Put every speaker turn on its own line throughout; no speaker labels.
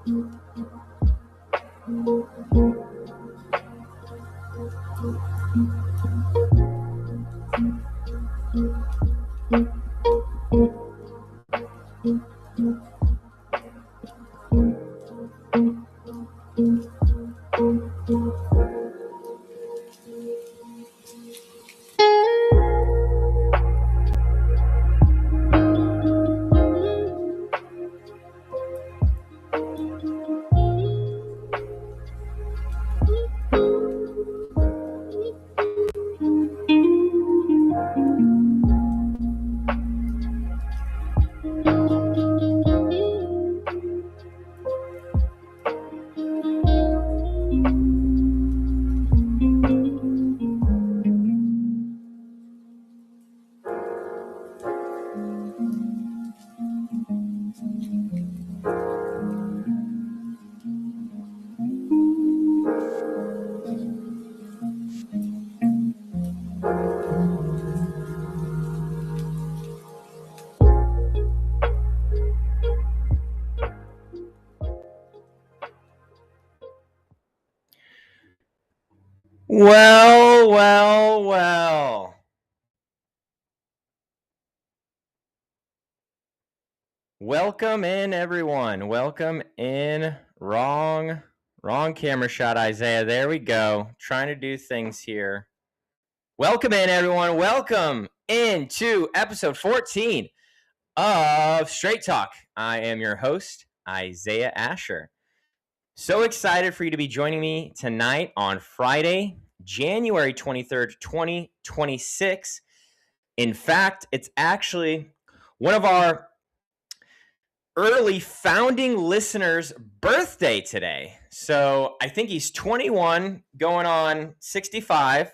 Well. Welcome in, everyone. Welcome in. Wrong camera shot, Isaiah. There we go. Trying to do things here. Welcome in, everyone. Welcome into episode 14 of Straight Talk. I am your host, Isaiah Ascher. So excited for you to be joining me tonight on Friday, January 23rd, 2026. In fact, it's actually one of our early founding listeners' birthday today. So I think he's 21, going on 65.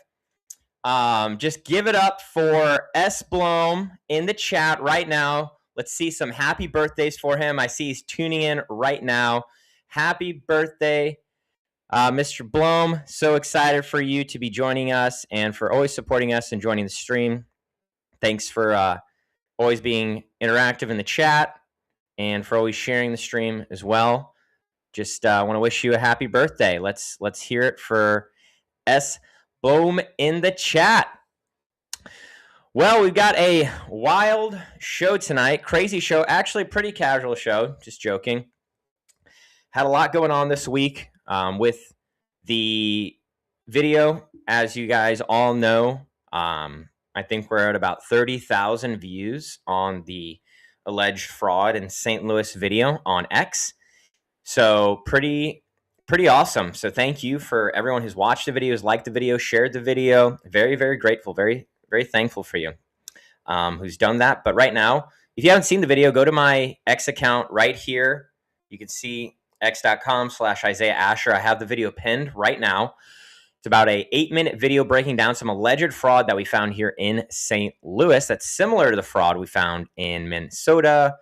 Just give it up for S. Blom in the chat right now. Let's see some happy birthdays for him. I see he's tuning in right now. Happy birthday, Mr. Blom. So excited for you to be joining us and for always supporting us and joining the stream. Thanks for always being interactive in the chat and for always sharing the stream as well. Just want to wish you a happy birthday. Let's hear it for S. Blom in the chat. Well, we've got a wild show tonight. Crazy show. Actually, pretty casual show. Just joking. Had a lot going on this week with the video. As you guys all know, I think we're at about 30,000 views on the alleged fraud in St. Louis video on X. So pretty awesome. So thank you for everyone who's watched the videos, liked the video, shared the video. Very, very grateful. Very, very thankful for you who's done that. But right now, if you haven't seen the video, go to my X account right here. You can see x.com/Isaiah Ascher. I have the video pinned right now. It's about a 8-minute video breaking down some alleged fraud that we found here in St. Louis that's similar to the fraud we found in Minnesota,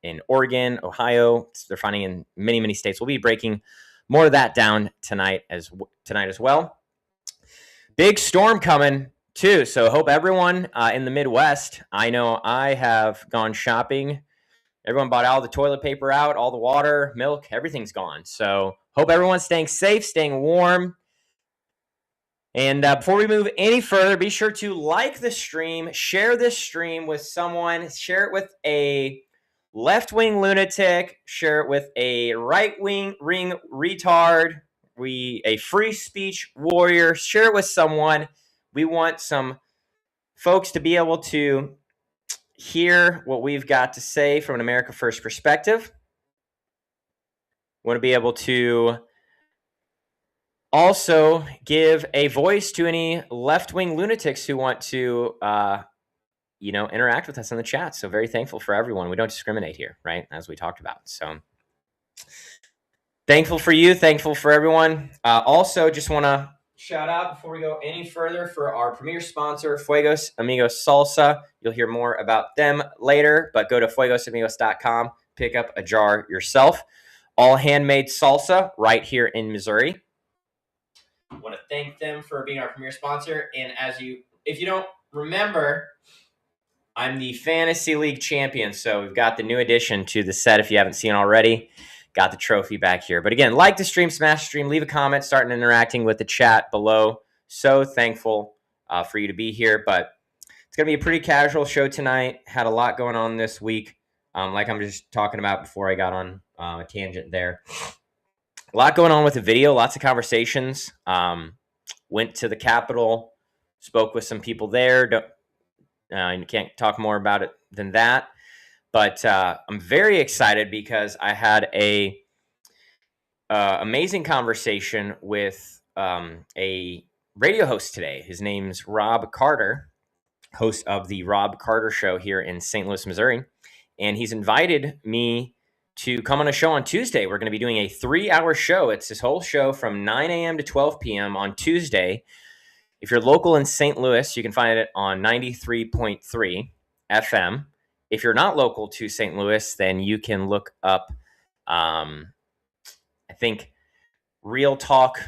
in Oregon, Ohio. They're finding in many, many states. We'll be breaking more of that down tonight as well. Big storm coming too. So hope everyone in the Midwest, I know I have gone shopping. Everyone bought all the toilet paper out, all the water, milk, everything's gone. So hope everyone's staying safe, staying warm. And before we move any further, be sure to like the stream, share this stream with someone, share it with a left-wing lunatic, share it with a right-wing retard, a free speech warrior, share it with someone. We want some folks to be able to hear what we've got to say from an America First perspective. We want to be able to also give a voice to any left-wing lunatics who want to interact with us in the chat. So very thankful for everyone. We don't discriminate here, right? As we talked about. So thankful for you. Thankful for everyone. Also, just want to shout out before we go any further for our premier sponsor, Fuegos Amigos Salsa. You'll hear more about them later, but go to fuegosamigos.com, pick up a jar yourself. All handmade salsa right here in Missouri. I want to thank them for being our premier sponsor. And if you don't remember, I'm the Fantasy League champion, so we've got the new addition to the set if you haven't seen already. Got the trophy back here. But again, like the stream, smash the stream, leave a comment, start interacting with the chat below. So thankful for you to be here. But it's going to be a pretty casual show tonight. Had a lot going on this week, like I'm just talking about before I got on a tangent there. A lot going on with the video, lots of conversations. Went to the Capitol, spoke with some people there. You can't talk more about it than that. But I'm very excited because I had a amazing conversation with a radio host today. His name's Rob Carter, host of the Rob Carter Show here in St. Louis, Missouri. And he's invited me to come on a show on Tuesday. We're going to be doing a 3-hour show. It's this whole show from 9 a.m. to 12 p.m. on Tuesday. If you're local in St. Louis, you can find it on 93.3 FM. If you're not local to St. Louis, then you can look up, I think, Real Talk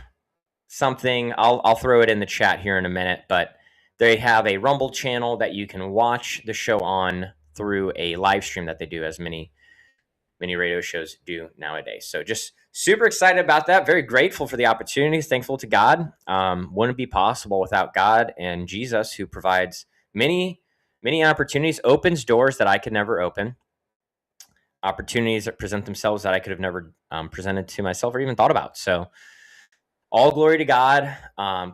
something. I'll throw it in the chat here in a minute, but they have a Rumble channel that you can watch the show on through a live stream that they do, as many radio shows do nowadays. So just super excited about that. Very grateful for the opportunities. Thankful to God. Wouldn't be possible without God and Jesus, who provides many opportunities, opens doors that I could never open, opportunities that present themselves that I could have never presented to myself or even thought about. So all glory to God.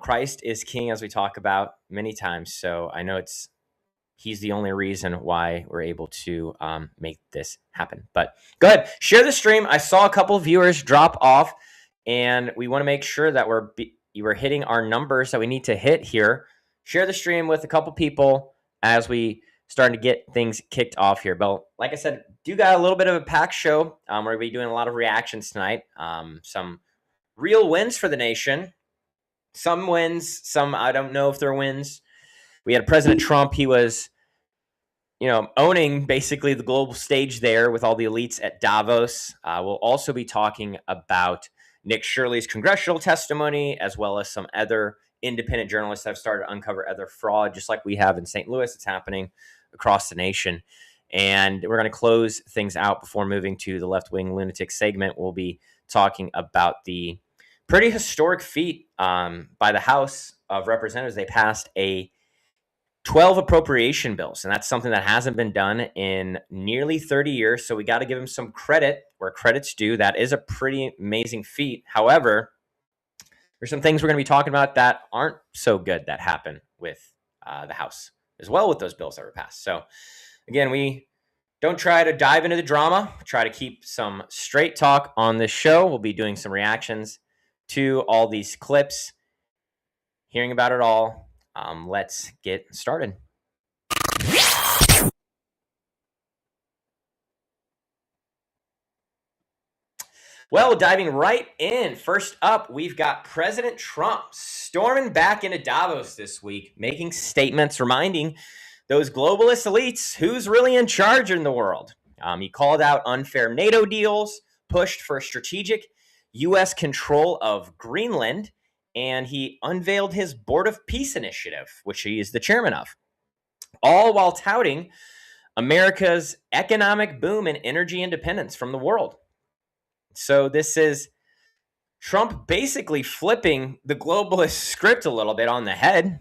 Christ is King, as we talk about many times. So I know He's the only reason why we're able to make this happen. But go ahead, share the stream. I saw a couple of viewers drop off, and we want to make sure that we're hitting our numbers that we need to hit here. Share the stream with a couple people as we starting to get things kicked off here. But like I said, do got a little bit of a packed show. We're going to be doing a lot of reactions tonight. Some real wins for the nation. Some wins, some I don't know if they're wins. We had President Trump. He was, owning basically the global stage there with all the elites at Davos. We'll also be talking about Nick Shirley's congressional testimony, as well as some other independent journalists that have started to uncover other fraud, just like we have in St. Louis. It's happening across the nation. And we're going to close things out before moving to the left-wing lunatic segment. We'll be talking about the pretty historic feat by the House of Representatives. They passed a 12 appropriation bills, and that's something that hasn't been done in nearly 30 years. So we got to give them some credit where credit's due. That is a pretty amazing feat. However, there's some things we're going to be talking about that aren't so good that happen with the House as well with those bills that were passed. So again, we don't try to dive into the drama. Try to keep some straight talk on this show. We'll be doing some reactions to all these clips, hearing about it all. Let's get started. Well, diving right in. First up, we've got President Trump storming back into Davos this week, making statements reminding those globalist elites who's really in charge in the world. He called out unfair NATO deals, pushed for strategic U.S. control of Greenland, and he unveiled his Board of Peace initiative, which he is the chairman of, all while touting America's economic boom and energy independence from the world. So this is Trump basically flipping the globalist script a little bit on the head.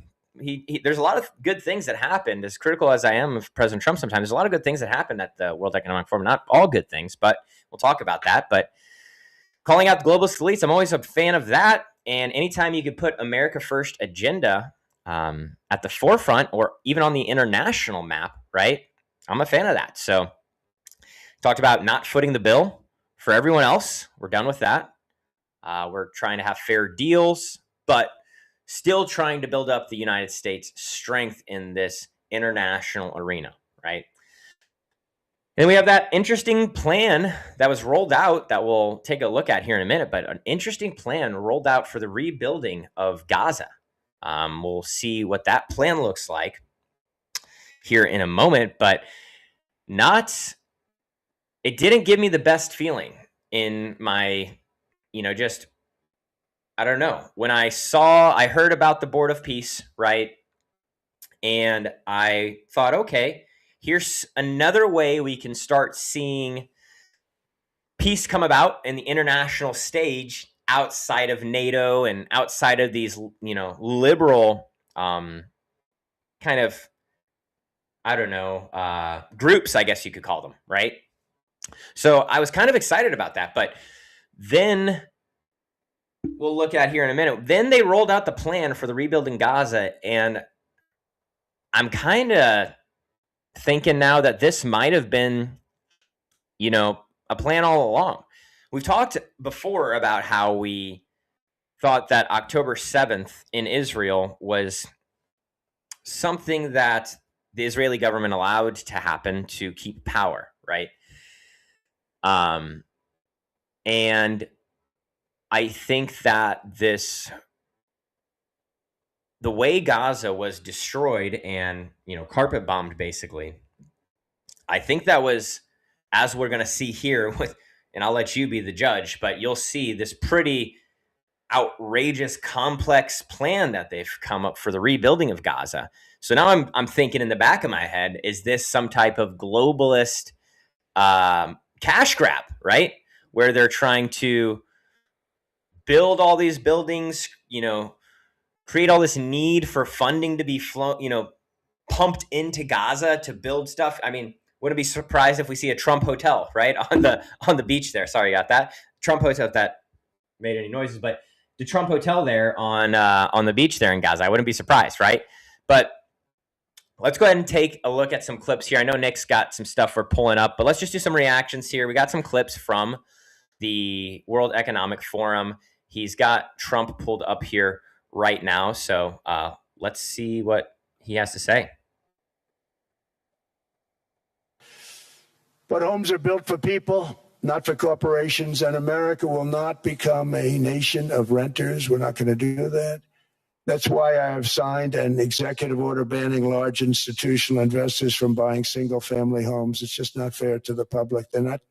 There's a lot of good things that happened. As critical as I am of President Trump sometimes, there's a lot of good things that happened at the World Economic Forum. Not all good things, but we'll talk about that. But calling out the globalist elites, I'm always a fan of that. And anytime you could put America First agenda at the forefront or even on the international map, right? I'm a fan of that. So talked about not footing the bill for everyone else. We're done with that. We're trying to have fair deals, but still trying to build up the United States' strength in this international arena, right? And we have that interesting plan that was rolled out that we'll take a look at here in a minute, but an interesting plan rolled out for the rebuilding of Gaza. We'll see what that plan looks like here in a moment, but it didn't give me the best feeling in my, I don't know. When I heard about the Board of Peace, right? And I thought, okay, here's another way we can start seeing peace come about in the international stage outside of NATO and outside of these, liberal kind of, I don't know, groups, I guess you could call them, right? So I was kind of excited about that, but then we'll look at here in a minute. Then they rolled out the plan for the rebuilding Gaza, and I'm kind of thinking now that this might have been, a plan all along. We've talked before about how we thought that October 7th in Israel was something that the Israeli government allowed to happen to keep power, right? And I think that the way Gaza was destroyed and, carpet bombed basically, I think that was, as we're going to see here with, and I'll let you be the judge, but you'll see this pretty outrageous, complex plan that they've come up for the rebuilding of Gaza. So now I'm thinking in the back of my head, is this some type of globalist cash grab, right? Where they're trying to build all these buildings, create all this need for funding to be pumped into Gaza to build stuff. I mean, wouldn't be surprised if we see a Trump hotel, right, on the beach there. Sorry, got that Trump hotel, if that made any noises, but the Trump hotel there on the beach there in Gaza. I wouldn't be surprised, right? But let's go ahead and take a look at some clips here. I know Nick's got some stuff we're pulling up, but let's just do some reactions here. We got some clips from the World Economic Forum. He's got Trump pulled up here right now. So let's see what he has to say.
But homes are built for people, not for corporations, and America will not become a nation of renters. We're not going to do that. That's why I have signed an executive order banning large institutional investors from buying single-family homes. It's just not fair to the public. They're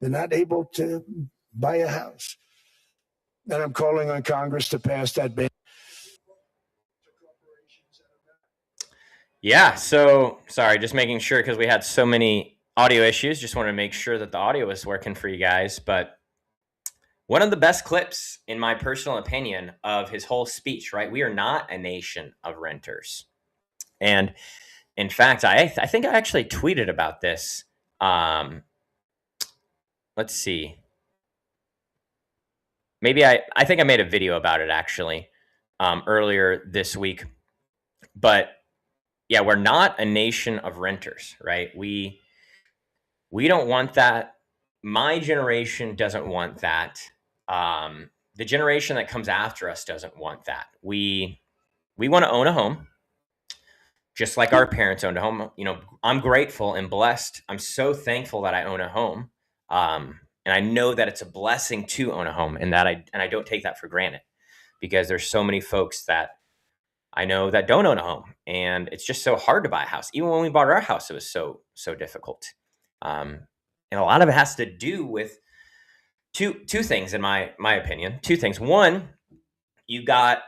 not able to buy a house. And I'm calling on Congress to pass that ban.
Yeah, so sorry, just making sure because we had so many audio issues. Just want to make sure that the audio is working for you guys. But one of the best clips, in my personal opinion, of his whole speech, right? We are not a nation of renters. And in fact, I think I actually tweeted about this. Let's see. Maybe I think I made a video about it actually earlier this week. But yeah, we're not a nation of renters, right? We don't want that. My generation doesn't want that. The generation that comes after us doesn't want that. We want to own a home, just like our parents owned a home. I'm grateful and blessed. I'm so thankful that I own a home, and I know that it's a blessing to own a home, and I don't take that for granted, because there's so many folks that I know that don't own a home, and it's just so hard to buy a house. Even when we bought our house, it was so difficult. And a lot of it has to do with two things, in my opinion. Two things. One, you got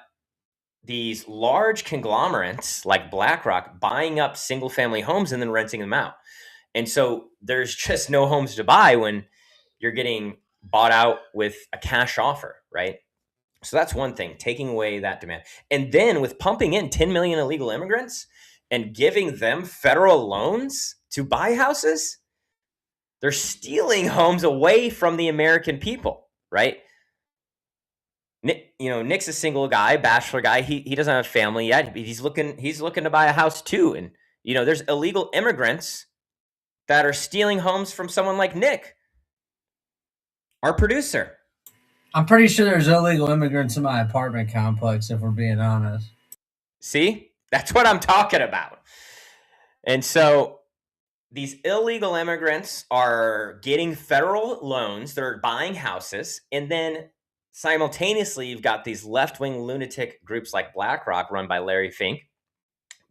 these large conglomerates like BlackRock buying up single family homes and then renting them out. And so there's just no homes to buy when you're getting bought out with a cash offer, right? So that's one thing, taking away that demand. And then with pumping in 10 million illegal immigrants and giving them federal loans to buy houses, they're stealing homes away from the American people, right? Nick's a single guy, bachelor guy. He doesn't have a family yet. He's looking to buy a house too. And there's illegal immigrants that are stealing homes from someone like Nick, our producer.
I'm pretty sure there's illegal immigrants in my apartment complex, if we're being honest.
See, that's what I'm talking about. And so these illegal immigrants are getting federal loans. They're buying houses. And then simultaneously, you've got these left-wing lunatic groups like BlackRock, run by Larry Fink,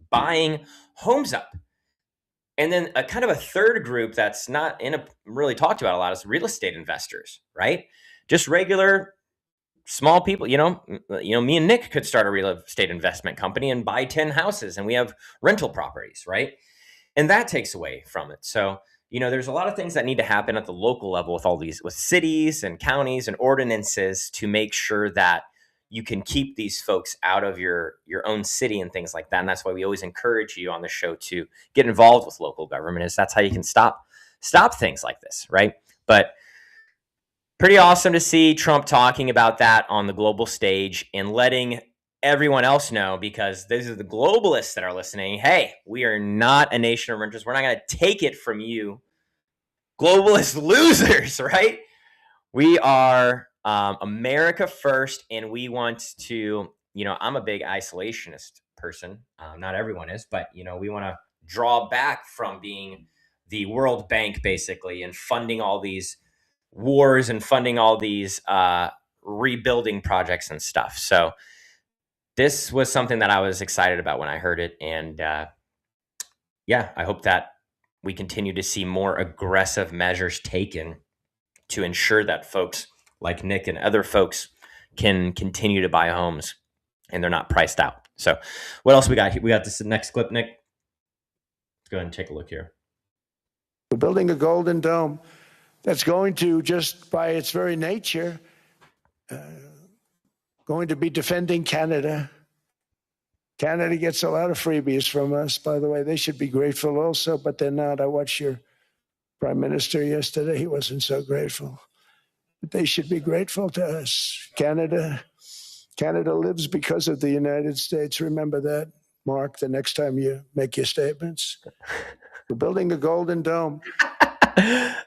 buying homes up. And then a kind of a third group that's not really talked about a lot is real estate investors, right? Just regular small people. Me and Nick could start a real estate investment company and buy 10 houses, and we have rental properties, right? and that takes away from it. So, there's a lot of things that need to happen at the local level with cities and counties and ordinances to make sure that you can keep these folks out of your own city and things like that. And that's why we always encourage you on the show to get involved with local government, is that's how you can stop things like this, right? But pretty awesome to see Trump talking about that on the global stage and letting everyone else know, because these are the globalists that are listening. Hey, we are not a nation of renters. We're not going to take it from you globalist losers, right? We are America first, and we want to, I'm a big isolationist person. Not everyone is, but, we want to draw back from being the World Bank, basically, and funding all these wars and funding all these rebuilding projects and stuff. So this was something that I was excited about when I heard it. And yeah, I hope that we continue to see more aggressive measures taken to ensure that folks like Nick and other folks can continue to buy homes and they're not priced out. So what else we got here? We got this next clip, Nick. Let's go ahead and take a look here.
We're building a golden dome that's going to, just by its very nature, going to be defending Canada. Canada gets a lot of freebies from us, by the way. They should be grateful also, but they're not. I watched your Prime Minister yesterday. He wasn't so grateful. But they should be grateful to us. Canada lives because of the United States. Remember that, Mark, the next time you make your statements. We're building a golden dome.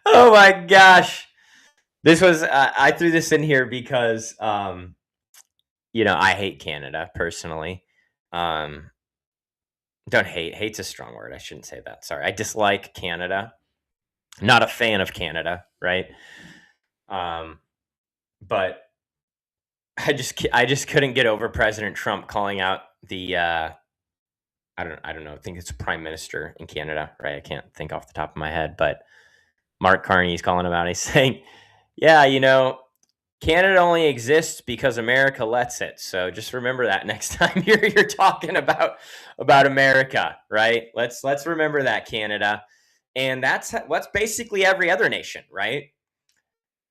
Oh my gosh. This was, I threw this in here because, I hate Canada personally. Don't hate. Hate's a strong word. I shouldn't say that. Sorry. I dislike Canada. Not a fan of Canada, right? But I just couldn't get over President Trump calling out the I don't know. I think it's Prime Minister in Canada, right? I can't think off the top of my head, but Mark Carney's calling him out. He's saying, yeah, Canada only exists because America lets it. So just remember that next time you're talking about America, right? Let's remember that, Canada. And that's what's basically every other nation, right?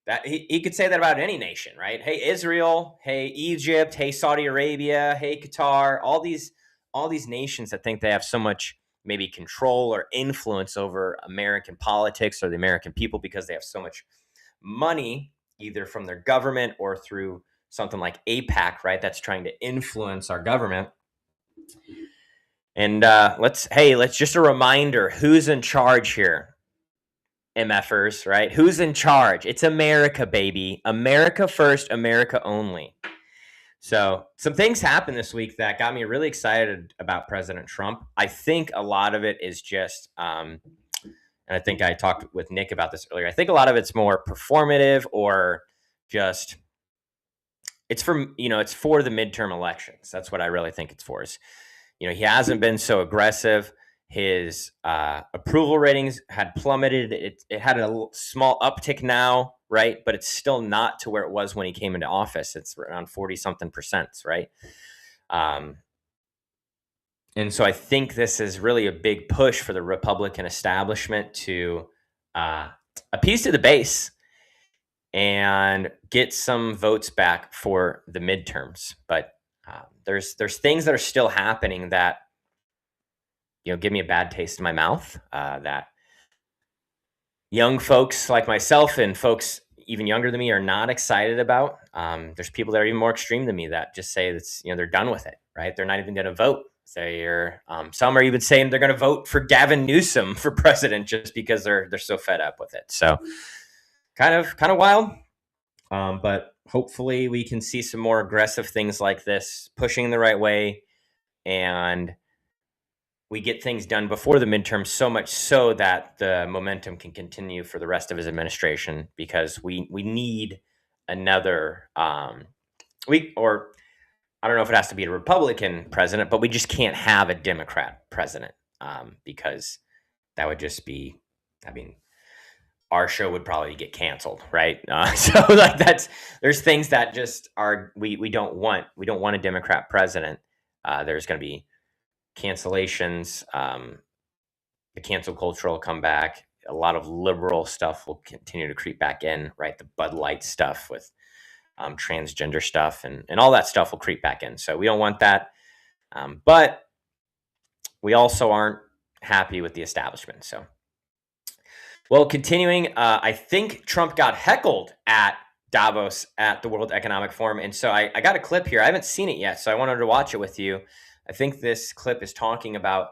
That he could say that about any nation, right? Hey, Israel, hey, Egypt, hey, Saudi Arabia, hey, Qatar, all these nations that think they have so much maybe control or influence over American politics or the American people because they have so much money, either from their government or through something like AIPAC, right? That's trying to influence our government. And let's just a reminder, who's in charge here? MFers, right? Who's in charge? It's America, baby. America first, America only. So some things happened this week that got me really excited about President Trump. I think a lot of it is just, and I think I talked with Nick about this earlier, I think a lot of it's more performative or just, it's for the midterm elections. That's what I really think it's for. He hasn't been so aggressive. His approval ratings had plummeted. It had a small uptick now, right? But it's still not to where it was when he came into office. It's around 40-something%, right? And so I think this is really a big push for the Republican establishment to appease to the base and get some votes back for the midterms. But there's things that are still happening that give me a bad taste in my mouth, that young folks like myself and folks even younger than me are not excited about. There's people that are even more extreme than me that just say that's, they're done with it, right? They're not even going to vote. Some are even saying they're going to vote for Gavin Newsom for president just because they're so fed up with it. So kind of wild. But hopefully we can see some more aggressive things like this pushing the right way, and we get things done before the midterm, so much so that the momentum can continue for the rest of his administration, because we need another I don't know if it has to be a Republican president, but we just can't have a Democrat president, because that would just be, our show would probably get canceled, right? So like there's things that just are, we don't want a Democrat president. There's going to be cancellations, The cancel culture will come back. A lot of liberal stuff will continue to creep back in, right? The Bud Light stuff with transgender stuff and all that stuff will creep back in. So we don't want that. But we also aren't happy with the establishment. So, well, continuing, I think Trump got heckled at Davos at the World Economic Forum. And so I got a clip here. I haven't seen it yet, so I wanted to watch it with you. I think this clip is talking about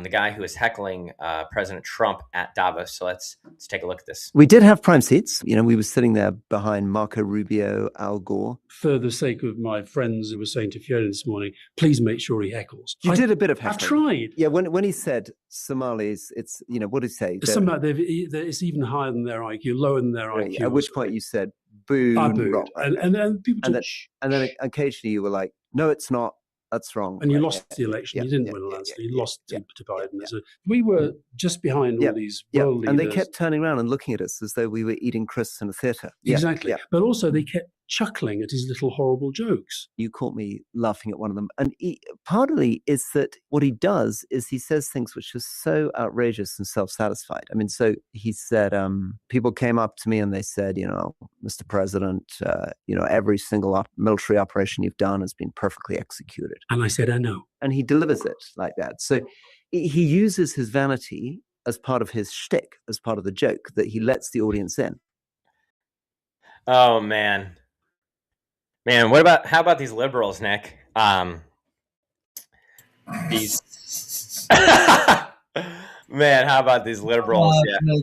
the guy who is heckling President Trump at Davos. So let's take a look at this.
We did have prime seats. We were sitting there behind Marco Rubio, Al Gore.
For the sake of my friends who were saying to Fiona this morning, please make sure he heckles.
You did a bit of heckling.
I've tried.
Yeah, when he said Somalis, it's, what did he say?
Somehow it's even higher than their IQ, lower than their IQ.
At which point you said, boo.
I booed. And people talk,
and then occasionally you were like, no, it's not. That's wrong.
And you lost the election. You didn't win the landslide. You lost to Biden. So we were just behind all these world leaders.
And they kept turning around and looking at us as though we were eating crisps in a theatre.
Exactly. But also they kept chuckling at his little horrible jokes.
You caught me laughing at one of them. And partly is that what he does is he says things which are so outrageous and self-satisfied. I mean, so he said, people came up to me and they said, Mr. President, every single military operation you've done has been perfectly executed.
And I said, I know.
And he delivers it like that. So he uses his vanity as part of his shtick, as part of the joke that he lets the audience in.
Oh, man. Man, how about these liberals, Nick? These man, how about these liberals?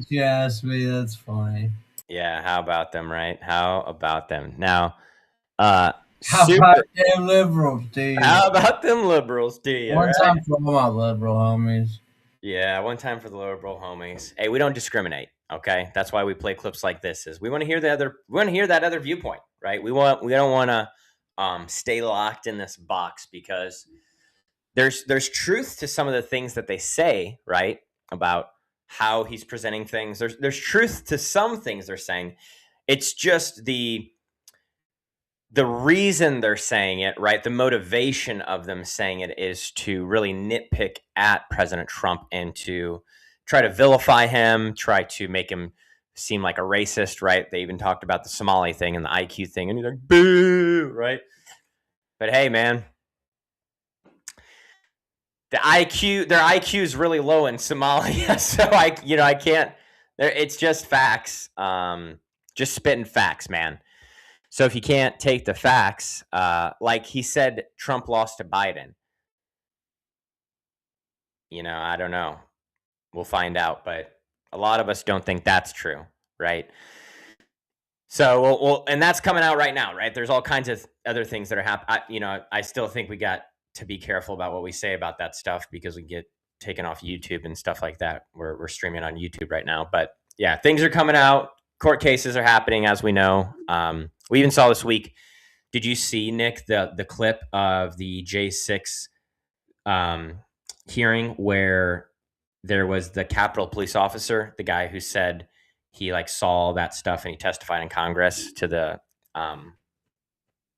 You asked me, that's funny.
Yeah, how about them, right? How about them? Now,
how about them liberals, dude?
How about them liberals, do you?
One time for my liberal homies.
Yeah, one time for the liberal homies. Hey, we don't discriminate, okay? That's why we play clips like this. Is we want to hear that other viewpoint, right? We don't want to stay locked in this box because there's truth to some of the things that they say, right? About how he's presenting things. There's truth to some things they're saying. It's just the reason they're saying it, right? The motivation of them saying it is to really nitpick at President Trump and to try to vilify him, try to make him seem like a racist, right? They even talked about the Somali thing and the IQ thing, and he's like, boo, right? But hey, man, their IQ is really low in Somalia, so I can't. It's just facts, just spitting facts, man. So if you can't take the facts, like he said, Trump lost to Biden. I don't know. We'll find out, but a lot of us don't think that's true, right? So, and that's coming out right now, right? There's all kinds of other things that are happening. I still think we got to be careful about what we say about that stuff because we get taken off YouTube and stuff like that. We're streaming on YouTube right now, but yeah, things are coming out. Court cases are happening, as we know. We even saw this week. Did you see, Nick, the clip of the J6 hearing where there was the Capitol police officer, the guy who said he saw all that stuff and he testified in Congress to the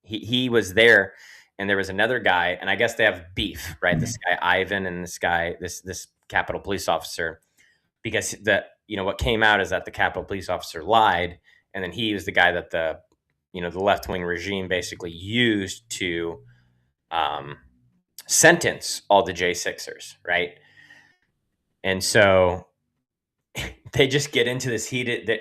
he was there, and there was another guy, and I guess they have beef, right? This guy Ivan and this guy, this Capitol police officer, because what came out is that the Capitol police officer lied, and then he was the guy that the left-wing regime basically used to sentence all the J6ers, right? And so they just get into this heated,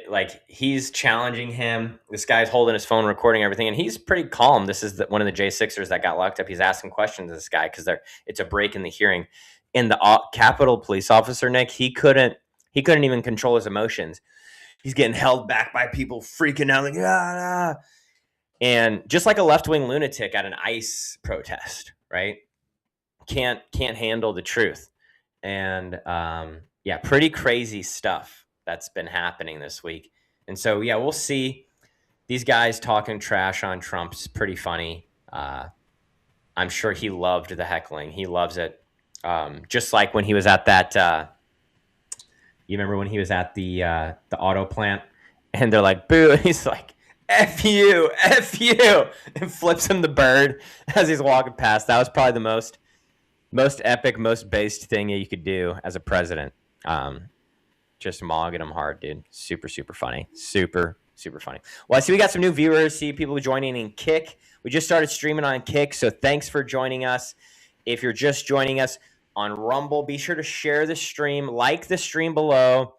he's challenging him. This guy's holding his phone, recording everything, and he's pretty calm. This is one of the J6ers that got locked up. He's asking questions to this guy because it's a break in the hearing. And the Capitol police officer, Nick, he couldn't even control his emotions. He's getting held back by people freaking out, ah. And just like a left-wing lunatic at an ICE protest, right? Can't handle the truth. And pretty crazy stuff that's been happening this week. And so, we'll see. These guys talking trash on Trump's pretty funny. I'm sure he loved the heckling. He loves it. Just like when he was at that, you remember when he was at the auto plant and they're like, boo. And he's like, F you, and flips him the bird as he's walking past. That was probably the most epic, most based thing you could do as a president. Just mogging them hard, dude. Super, super funny. Super, super funny. Well, I see we got some new viewers. See people joining in Kick. We just started streaming on Kick, so thanks for joining us. If you're just joining us on Rumble, be sure to share the stream, like the stream below,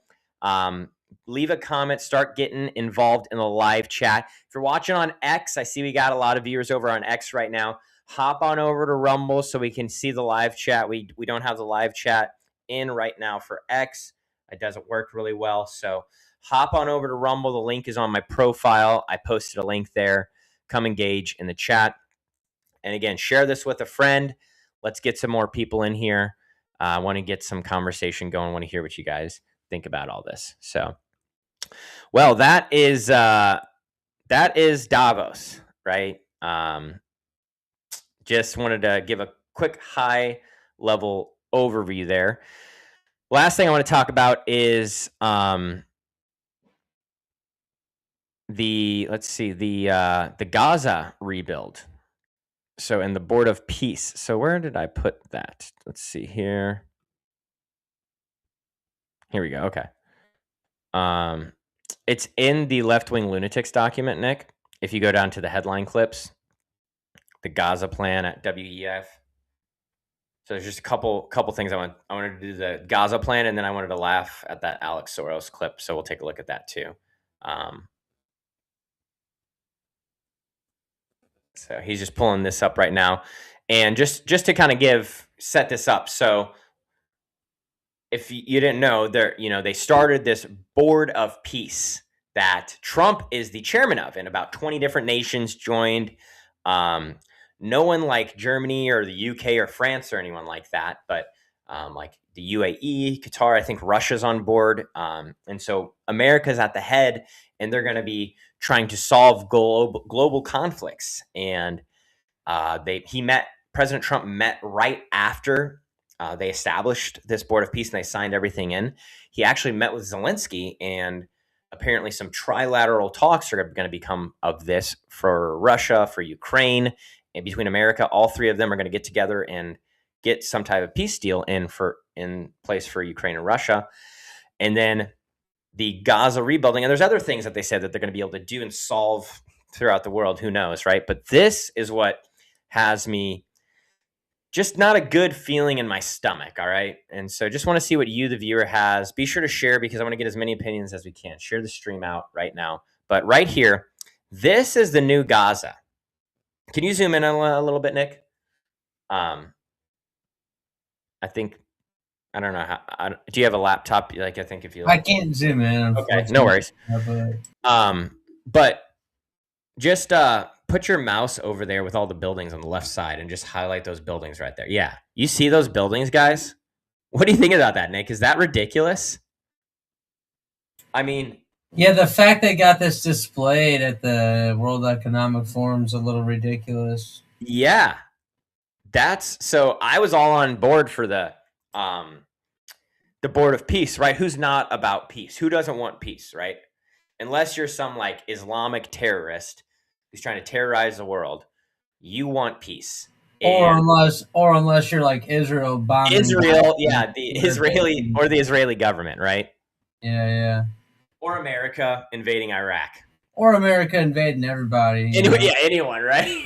leave a comment, start getting involved in the live chat. If you're watching on X, I see we got a lot of viewers over on X right now. Hop on over to Rumble so we can see the live chat. We don't have the live chat in right now for X. It doesn't work really well. So hop on over to Rumble. The link is on my profile. I posted a link there. Come engage in the chat. And again, share this with a friend. Let's get some more people in here. I want to get some conversation going. I want to hear what you guys think about all this. So, well, that is Davos, right? Just wanted to give a quick high level overview there. Last thing I want to talk about is the Gaza rebuild. So, in the Board of Peace. So, where did I put that? Let's see here. Here we go. Okay. It's in the left-wing lunatics document, Nick. If you go down to the headline clips, the Gaza plan at WEF. So there's just a couple things I wanted to do the Gaza plan, and then I wanted to laugh at that Alex Soros clip. So we'll take a look at that too. So he's just pulling this up right now, and just to kind of set this up. So if you didn't know, they started this Board of Peace that Trump is the chairman of, and about 20 different nations joined. No one like Germany or the UK or France or anyone like that, but like the UAE, Qatar, I think Russia's on board. And so America's at the head, and they're going to be trying to solve global conflicts. And President Trump met right after they established this Board of Peace and they signed everything in. He actually met with Zelensky, and apparently some trilateral talks are going to become of this for Russia, for Ukraine, and between America. All three of them are going to get together and get some type of peace deal in place for Ukraine and Russia. And then the Gaza rebuilding. And there's other things that they said that they're going to be able to do and solve throughout the world. Who knows, right? But this is what has me just not a good feeling in my stomach, all right? And so just want to see what you, the viewer, has. Be sure to share because I want to get as many opinions as we can. Share the stream out right now. But right here, this is the new Gaza. Can you zoom in a little bit, Nick? I think, I don't know how. Do you have a laptop? I think if you.
I can't zoom in.
Okay, no worries. But just put your mouse over there with all the buildings on the left side and just highlight those buildings right there. Yeah, you see those buildings, guys? What do you think about that, Nick? Is that ridiculous? I mean,
yeah, the fact they got this displayed at the World Economic Forum is a little ridiculous.
Yeah, so I was all on board for the Board of Peace, right? Who's not about peace? Who doesn't want peace, right? Unless you're some like Islamic terrorist who's trying to terrorize the world, you want peace.
Or unless you're like Israel bombing
the Israeli government, right?
Yeah.
Or America invading Iraq.
Or America invading everybody.
Anyone, right?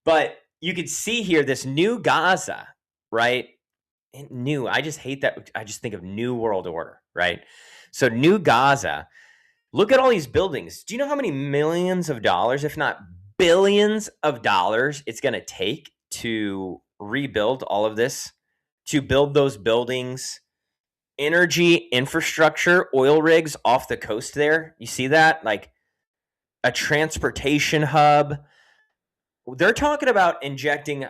But you could see here this new Gaza, right? New. I just hate that. I just think of New World Order, right? So new Gaza, look at all these buildings. Do you know how many millions of dollars, if not billions of dollars, it's going to take to rebuild all of this, to build those buildings, energy infrastructure, oil rigs off the coast there? You see that? Like a transportation hub. They're talking about injecting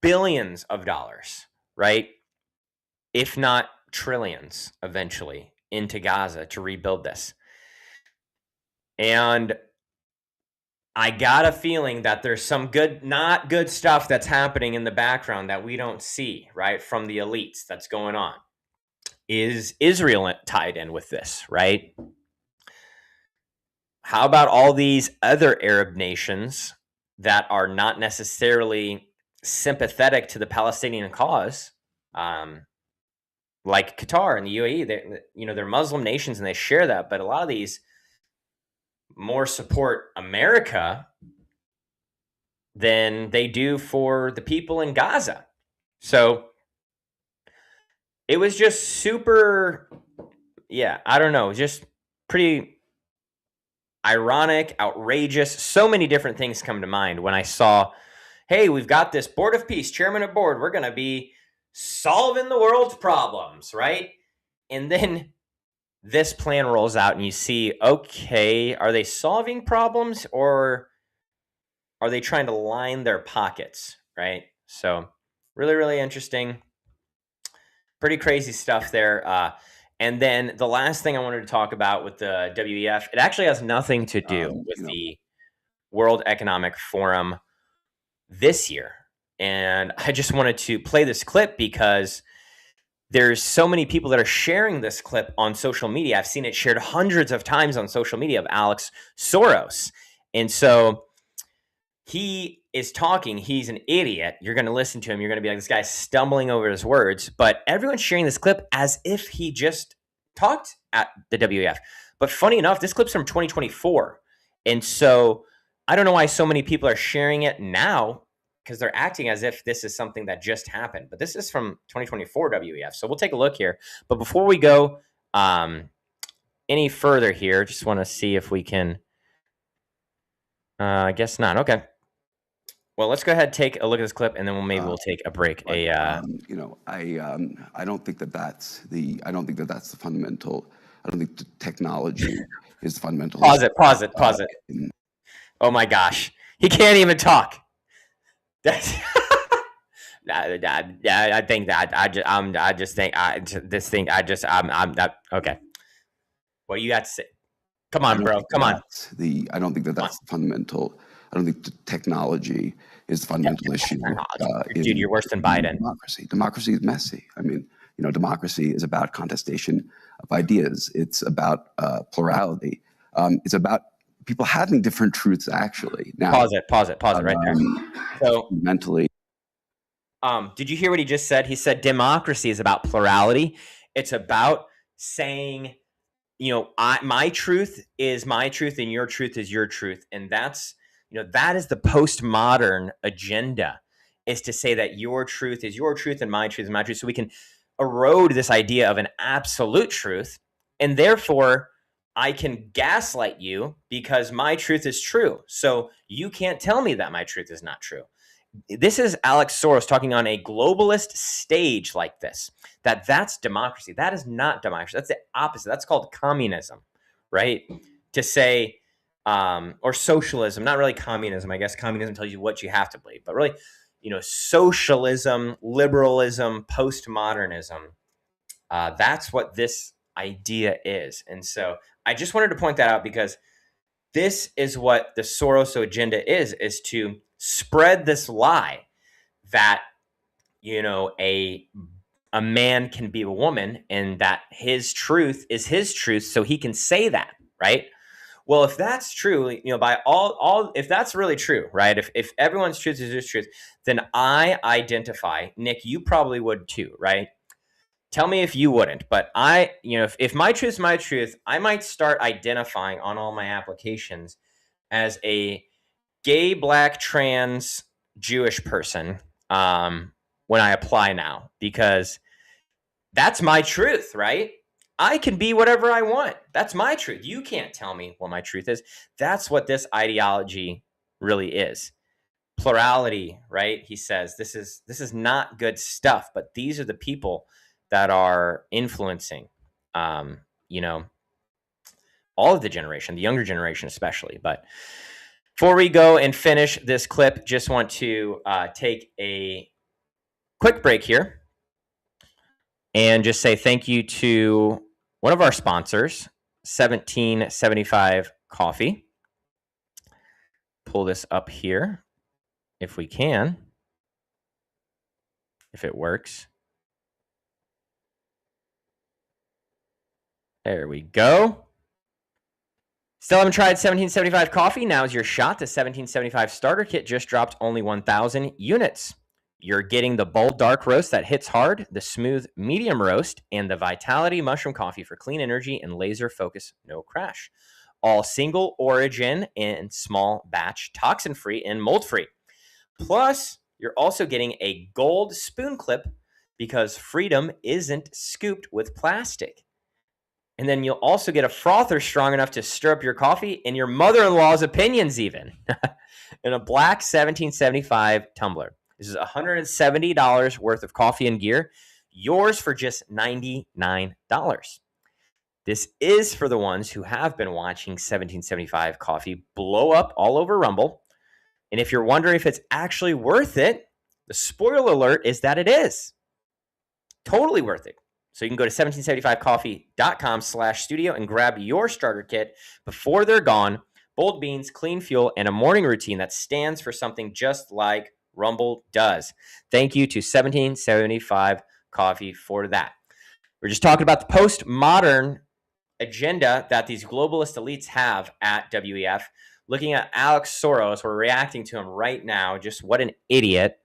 billions of dollars, right? If not trillions eventually into Gaza to rebuild this. And I got a feeling that there's some not good stuff that's happening in the background that we don't see, right? From the elites that's going on. Is Israel tied in with this, right? How about all these other Arab nations that are not necessarily sympathetic to the Palestinian cause? like Qatar and the UAE, they're Muslim nations and they share that, but a lot of these more support America than they do for the people in Gaza. So it was just super, I don't know, just pretty ironic, outrageous. So many different things come to mind when I saw, hey, we've got this board of peace, chairman of board, we're going to be solving the world's problems, right? And then this plan rolls out and you see, okay, are they solving problems or are they trying to line their pockets, right? So really, really interesting. Pretty crazy stuff there. And then the last thing I wanted to talk about with the WEF, it actually has nothing to do with the World Economic Forum this year. And I just wanted to play this clip because there's so many people that are sharing this clip on social media. I've seen it shared hundreds of times on social media of Alex Soros. And so he is talking. He's an idiot. You're going to listen to him. You're going to be like, this guy's stumbling over his words. But everyone's sharing this clip as if he just talked at the WEF. But funny enough, this clip's from 2024. And so I don't know why so many people are sharing it now, because they're acting as if this is something that just happened. But this is from 2024 WEF. So we'll take a look here. But before we go any further here, just want to see if we can. I guess not. Okay. Well, let's go ahead and take a look at this clip, and then we'll take a break.
I don't think that that's the fundamental. I don't think the technology is the fundamental.
Pause it. Oh my gosh, he can't even talk. That's I think that okay. What do you got to say? Come on, bro. Come on.
I don't think that that's the fundamental. I don't think the technology is the fundamental issue.
Dude, you're worse than Biden.
Democracy is messy. I mean, democracy is about contestation of ideas. It's about plurality. It's about people having different truths, actually. Now,
pause it right there. So
mentally.
Did you hear what he just said? He said democracy is about plurality. It's about saying, my truth is my truth and your truth is your truth. And that's, that is the postmodern agenda, is to say that your truth is your truth and my truth is my truth. So we can erode this idea of an absolute truth. And therefore, I can gaslight you because my truth is true. So you can't tell me that my truth is not true. This is Alex Soros talking on a globalist stage like this, that's democracy. That is not democracy. That's the opposite. That's called communism, right? To say, or socialism, not really communism. I guess communism tells you what you have to believe, but really, socialism, liberalism, postmodernism, that's what this idea is. And so I just wanted to point that out because this is what the Soros agenda is to spread this lie that, a man can be a woman and that his truth is his truth. So he can say that, right? Well, if that's true, by all, if that's really true, right? If everyone's truth is his truth, then I identify, Nick, you probably would too, right? Tell me if you wouldn't, but if my truth is my truth, I might start identifying on all my applications as a gay, black, trans, Jewish person when I apply now, because that's my truth, right? I can be whatever I want. That's my truth. You can't tell me what my truth is. That's what this ideology really is. Plurality, right? He says this is not good stuff, but these are the people that are influencing, all of the generation, the younger generation especially. But before we go and finish this clip, just want to take a quick break here and just say thank you to one of our sponsors, 1775 Coffee. Pull this up here if we can, if it works. There we go. Still haven't tried 1775 Coffee? Now's your shot. The 1775 starter kit just dropped only 1,000 units. You're getting the bold dark roast that hits hard, the smooth medium roast, and the Vitality mushroom coffee for clean energy and laser focus, no crash. All single origin and small batch, toxin free and mold free. Plus, you're also getting a gold spoon clip because freedom isn't scooped with plastic. And then you'll also get a frother strong enough to stir up your coffee and your mother-in-law's opinions even. In a black 1775 tumbler. This is $170 worth of coffee and gear. Yours for just $99. This is for the ones who have been watching 1775 coffee blow up all over Rumble. And if you're wondering if it's actually worth it, the spoiler alert is that it is. Totally worth it. So you can go to 1775coffee.com/studio and grab your starter kit before they're gone. Bold beans, clean fuel, and a morning routine that stands for something just like Rumble does. Thank you to 1775 Coffee for that. We're just talking about the postmodern agenda that these globalist elites have at WEF. Looking at Alex Soros, we're reacting to him right now. Just what an idiot.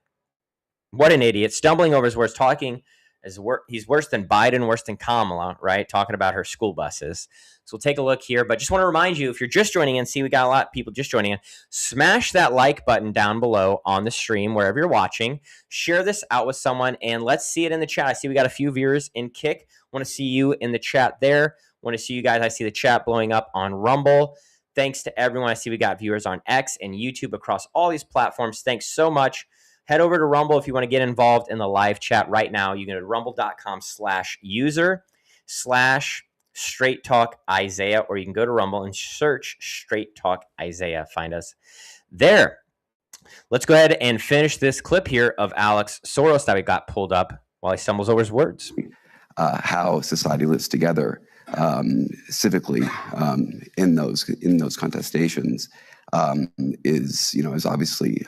What an idiot. Stumbling over his words, talking as he's worse than Biden, worse than Kamala, right? Talking about her school buses. So we'll take a look here. But just want to remind you, if you're just joining in, see we got a lot of people just joining in, smash that like button down below on the stream, wherever you're watching. Share this out with someone, and let's see it in the chat. I see we got a few viewers in Kick. Want to see you in the chat there. Want to see you guys. I see the chat blowing up on Rumble. Thanks to everyone. I see we got viewers on X and YouTube across all these platforms. Thanks so much. Head over to Rumble if you want to get involved in the live chat right now. You can go to rumble.com/user/Straight Talk Isaiah, or you can go to Rumble and search Straight Talk Isaiah. Find us there. Let's go ahead and finish this clip here of Alex Soros that we got pulled up while he stumbles over his words.
How society lives together civically in those contestations is obviously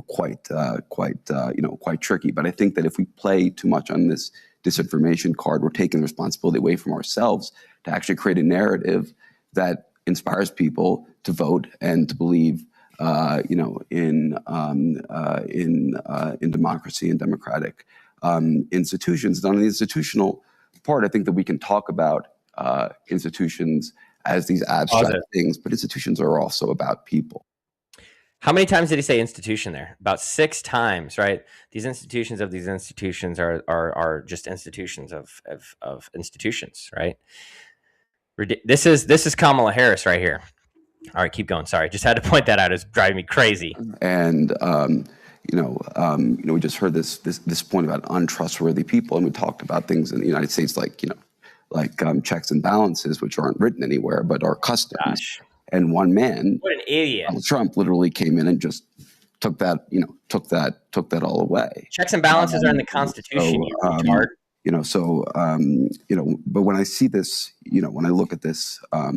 quite tricky. But I think that if we play too much on this disinformation card, we're taking responsibility away from ourselves to actually create a narrative that inspires people to vote and to believe, in democracy and democratic institutions. And on the institutional part, I think that we can talk about institutions as these abstract things, but institutions are also about people.
How many times did he say institution there? About 6 times, right? These institutions are just institutions of institutions, right? This is Kamala Harris right here. All right, keep going. Sorry, just had to point that out. It's driving me crazy.
And we just heard this point about untrustworthy people, and we talked about things in the United States like checks and balances, which aren't written anywhere but are customs.
Gosh.
And one man,
what an idiot,
Donald Trump, literally came in and just took that all away.
Checks and balances are in the Constitution.
But when I see this, when I look at this, more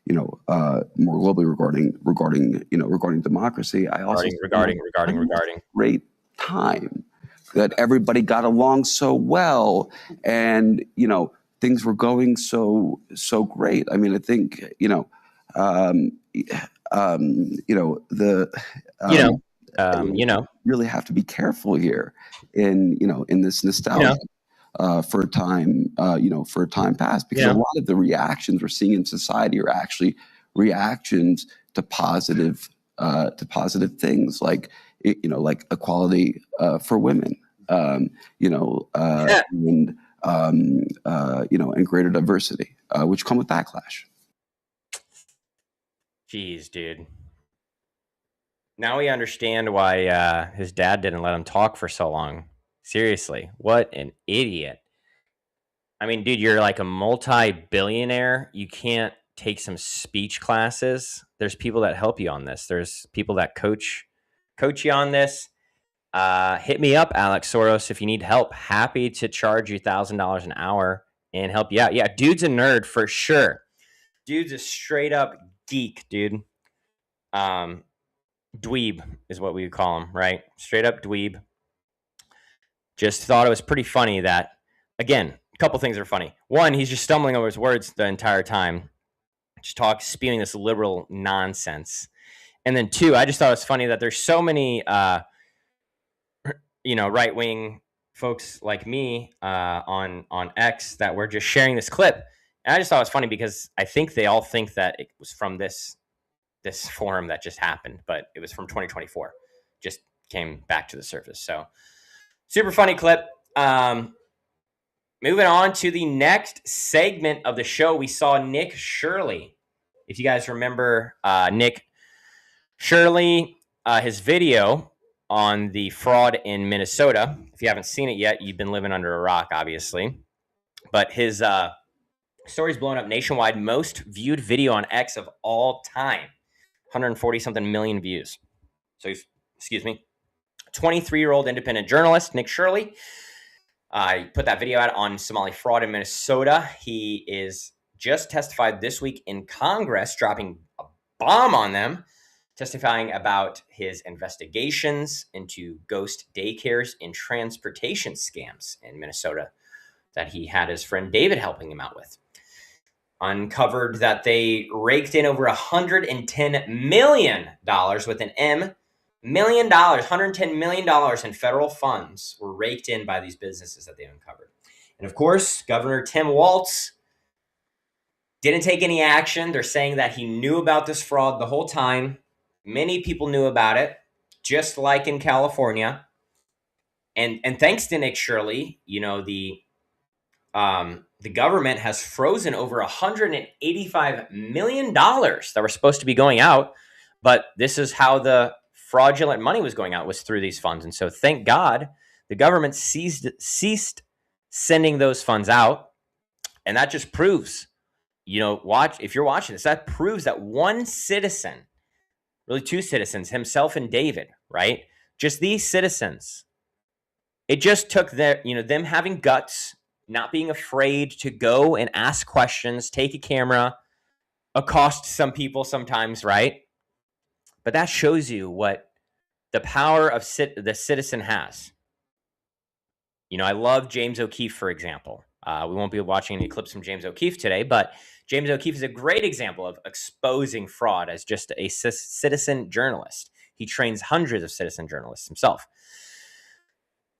globally regarding democracy, I also
regarding
great time that everybody got along so well, and things were going so great. I mean, I think really have to be careful here in this nostalgia for a time past, because a lot of the reactions we're seeing in society are actually reactions to positive things like equality for women, and greater diversity, which come with backlash.
Jeez, dude. Now we understand why his dad didn't let him talk for so long. Seriously, what an idiot. I mean, dude, you're like a multi-billionaire. You can't take some speech classes. There's people that help you on this. There's people that coach you on this. Hit me up, Alex Soros, if you need help. Happy to charge you $1,000 an hour and help you out. Yeah, dude's a nerd for sure. Dude's a straight up geek, dude. Dweeb is what we would call him, right? Straight up dweeb. Just thought it was pretty funny that, again, a couple things are funny. One, he's just stumbling over his words the entire time. Just spewing this liberal nonsense. And then 2, I just thought it was funny that there's so many, right-wing folks like me on X that were just sharing this clip. And I just thought it was funny because I think they all think that it was from this forum that just happened, but it was from 2024. Just came back to the surface. So super funny clip. Moving on to the next segment of the show, we saw Nick Shirley. If you guys remember Nick Shirley, his video on the fraud in Minnesota. If you haven't seen it yet, you've been living under a rock, obviously. But his story's blown up nationwide. Most viewed video on X of all time. 140-something million views. So, 23-year-old independent journalist, Nick Shirley. I put that video out on Somali fraud in Minnesota. He is just testified this week in Congress, dropping a bomb on them, testifying about his investigations into ghost daycares and transportation scams in Minnesota that he had his friend David helping him out with. Uncovered that they raked in over $110 million with an M. $110 million in federal funds were raked in by these businesses that they uncovered. And of course, Governor Tim Walz didn't take any action. They're saying that he knew about this fraud the whole time. Many people knew about it, just like in California. And thanks to Nick Shirley, the government has frozen over $185 million that were supposed to be going out. But this is how the fraudulent money was going out, was through these funds. And so thank God the government ceased sending those funds out. And that just proves, if you're watching this, that proves that one citizen, really 2 citizens, himself and David, right? Just these citizens. It just took them having guts, not being afraid to go and ask questions, take a camera, accost some people sometimes, right? But that shows you what the power of the citizen has. I love James O'Keefe, for example. We won't be watching any clips from James O'Keefe today, but James O'Keefe is a great example of exposing fraud as just a citizen journalist. He trains hundreds of citizen journalists himself.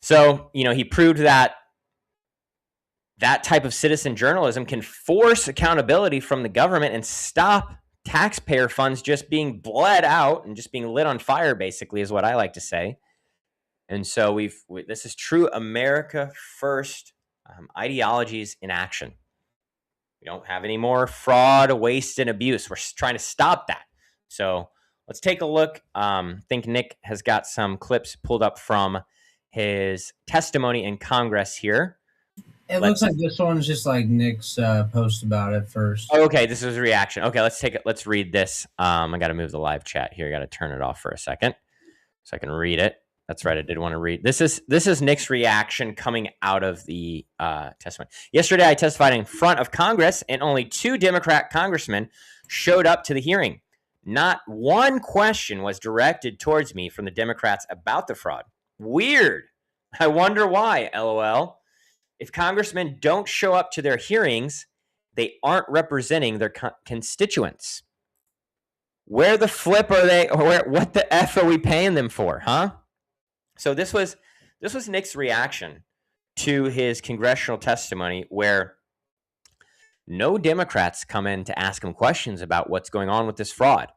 So, he proved that type of citizen journalism can force accountability from the government and stop taxpayer funds just being bled out and just being lit on fire, basically, is what I like to say. And so this is true America first ideologies in action. We don't have any more fraud, waste, and abuse. We're trying to stop that. So let's take a look. I think Nick has got some clips pulled up from his testimony in Congress here.
It looks like this one's just like Nick's post about it first.
Oh, okay, this is a reaction. Okay, let's take it. Let's read this. I got to move the live chat here. I got to turn it off for a second so I can read it. That's right. I did want to read. This is Nick's reaction coming out of the testimony. Yesterday, I testified in front of Congress, and only 2 Democrat congressmen showed up to the hearing. Not one question was directed towards me from the Democrats about the fraud. Weird. I wonder why, LOL. If congressmen don't show up to their hearings, they aren't representing their constituents. Where the flip are they, or what the F are we paying them for, huh? So this was Nick's reaction to his congressional testimony, where no Democrats come in to ask him questions about what's going on with this fraud.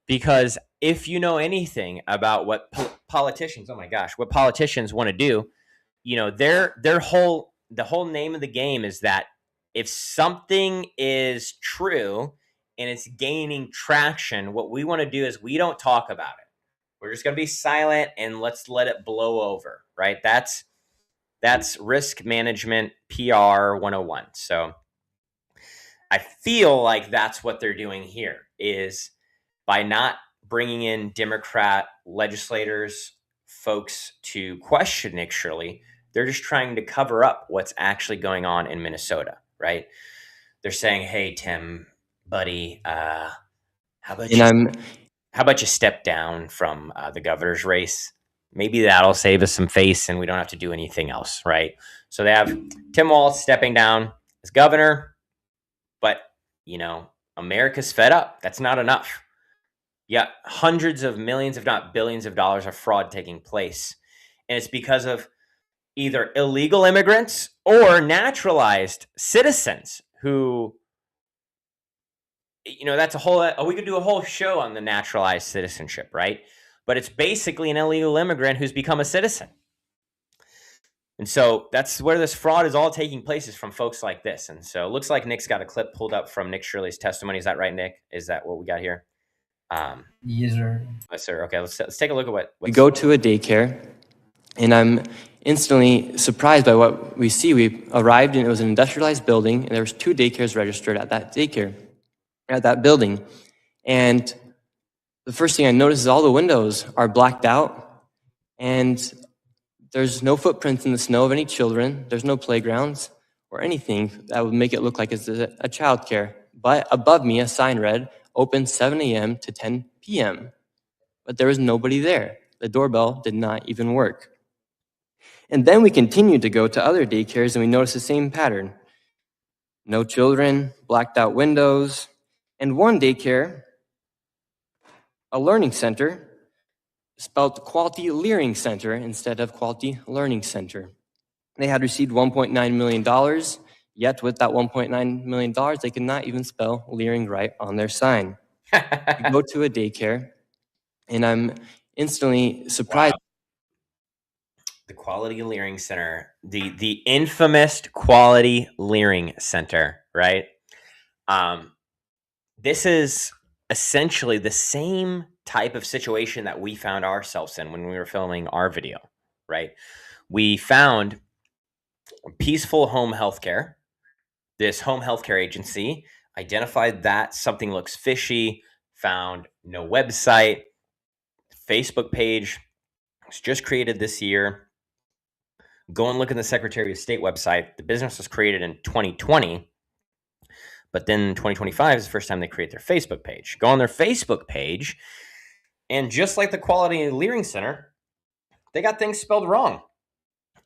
Because if you know anything about what politicians want to do, the whole name of the game is that if something is true and it's gaining traction, what we want to do is we don't talk about it. We're just going to be silent and let's let it blow over, right? That's risk management PR 101. So I feel like that's what they're doing here, is by not bringing in Democrat legislators, folks to question Nick Shirley, they're just trying to cover up what's actually going on in Minnesota, right? They're saying, hey, Tim, buddy, how about you step down from the governor's race? Maybe that'll save us some face and we don't have to do anything else, right? So they have Tim Walz stepping down as governor, but, America's fed up. That's not enough. Yeah, hundreds of millions, if not billions of dollars of fraud taking place. And it's because of either illegal immigrants or naturalized citizens who, that's a whole, we could do a whole show on the naturalized citizenship, right? But it's basically an illegal immigrant who's become a citizen. And so that's where this fraud is all taking place, is from folks like this. And so it looks like Nick's got a clip pulled up from Nick Shirley's testimony. Is that right, Nick? Is that what we got here?
Yes, sir.
Yes, sir. Okay, let's take a look at what
we go to a daycare, and I'm instantly surprised by what we see. We arrived, and it was an industrialized building, and there was 2 daycares registered at that daycare, at that building. And the first thing I noticed is all the windows are blacked out, and there's no footprints in the snow of any children. There's no playgrounds or anything that would make it look like it's a child care. But above me, a sign read, open 7 a.m. to 10 p.m. But there was nobody there. The doorbell did not even work. And then we continued to go to other daycares, and we noticed the same pattern. No children, blacked out windows, and one daycare, a learning center, spelled Quality Learning Center instead of Quality Learning Center. They had received $1.9 million, yet with that $1.9 million, they could not even spell Leering right on their sign. We go to a daycare, and I'm instantly surprised.
Wow. The Quality Leering Center, the infamous Quality Leering Center, right? This is essentially the same type of situation that we found ourselves in when we were filming our video, right? We found Peaceful Home Healthcare. This home healthcare agency identified that something looks fishy, found no website, Facebook page was just created this year. Go and look at the Secretary of State website. The business was created in 2020, but then 2025 is the first time they create their Facebook page. Go on their Facebook page, and just like the Quality Leering Center, they got things spelled wrong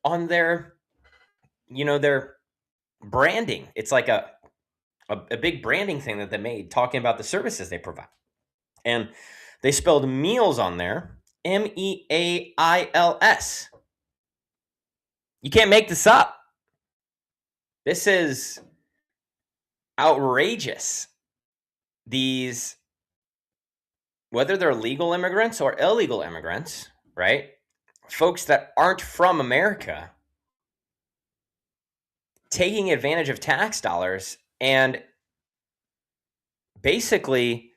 on their, their branding. It's like a big branding thing that they made talking about the services they provide. And they spelled meals on there, MEAILS. You can't make this up. This is outrageous. These, whether they're legal immigrants or illegal immigrants, right? Folks that aren't from America, taking advantage of tax dollars, and basically,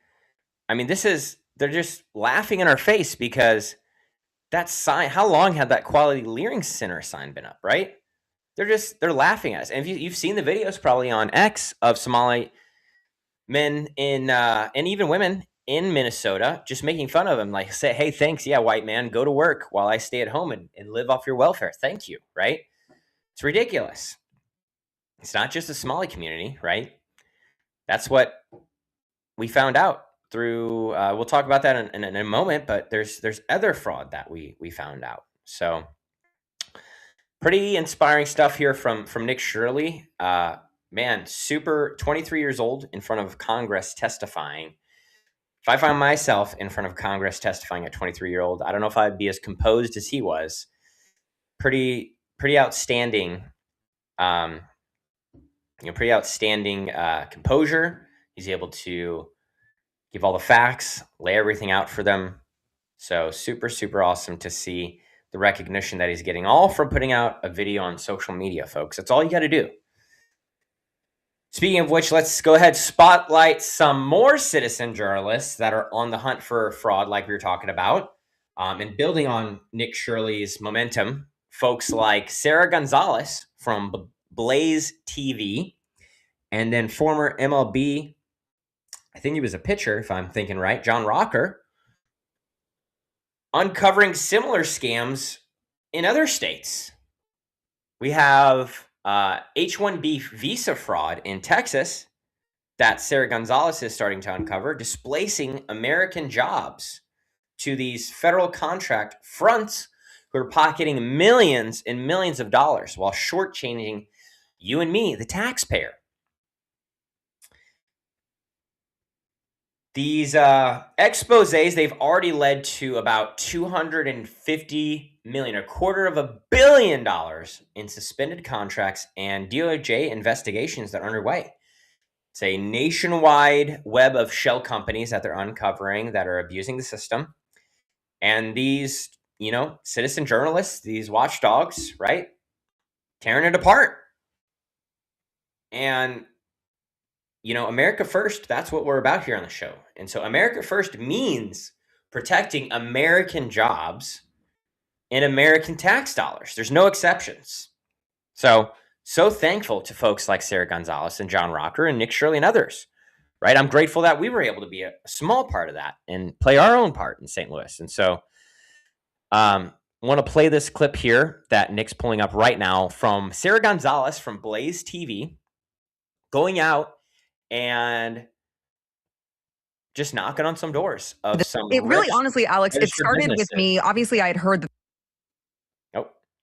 they're just laughing in our face, because that sign, how long had that Quality Leering Center sign been up, right? They're laughing at us. And you've seen the videos probably on X of Somali men and even women in Minnesota just making fun of him, like, say, hey, thanks, yeah, white man, go to work while I stay at home and live off your welfare. Thank you, right? It's ridiculous. It's not just the Somali community, right? That's what we found out through, we'll talk about that in a moment, but there's other fraud that we found out. So pretty inspiring stuff here from Nick Shirley. Man, super 23 years old in front of Congress testifying. If I find myself in front of Congress testifying at 23-year-old, I don't know if I'd be as composed as he was. Pretty outstanding. Pretty outstanding composure. He's able to give all the facts, lay everything out for them. So super, super awesome to see the recognition that he's getting, all from putting out a video on social media, folks. That's all you got to do. Speaking of which, let's go ahead and spotlight some more citizen journalists that are on the hunt for fraud, like we were talking about. And building on Nick Shirley's momentum, folks like Sarah Gonzalez from Blaze TV, and then former MLB, I think he was a pitcher, if I'm thinking right, John Rocker, uncovering similar scams in other states. We have H-1B visa fraud in Texas that Sarah Gonzalez is starting to uncover, displacing American jobs to these federal contract fronts who are pocketing millions and millions of dollars while shortchanging you and me, the taxpayer. These exposés, they've already led to about $250 million, $250 million in suspended contracts and DOJ investigations that are underway. It's a nationwide web of shell companies that they're uncovering that are abusing the system. And these, citizen journalists, these watchdogs, right, tearing it apart. And, America First, that's what we're about here on the show. And so America First means protecting American jobs and American tax dollars. There's no exceptions. So thankful to folks like Sarah Gonzalez and John Rocker and Nick Shirley and others, right? I'm grateful that we were able to be a small part of that and play our own part in St. Louis. And so I want to play this clip here that Nick's pulling up right now from Sarah Gonzalez from Blaze TV going out and just knocking on some doors of some.
It really, honestly, Alex, it started with me. Obviously, I had heard that.